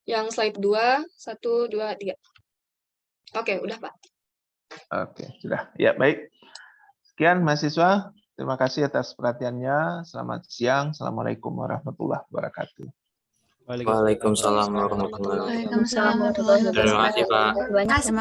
Yang slide 2, 1, 2, 3. Oke, udah, Pak. Oke, sudah. Ya, baik. Sekian mahasiswa. Terima kasih atas perhatiannya. Selamat siang. Assalamualaikum warahmatullahi wabarakatuh. Waalaikumsalam warahmatullahi wabarakatuh. Waalaikumsalam warahmatullahi wabarakatuh. Terima kasih, Pak.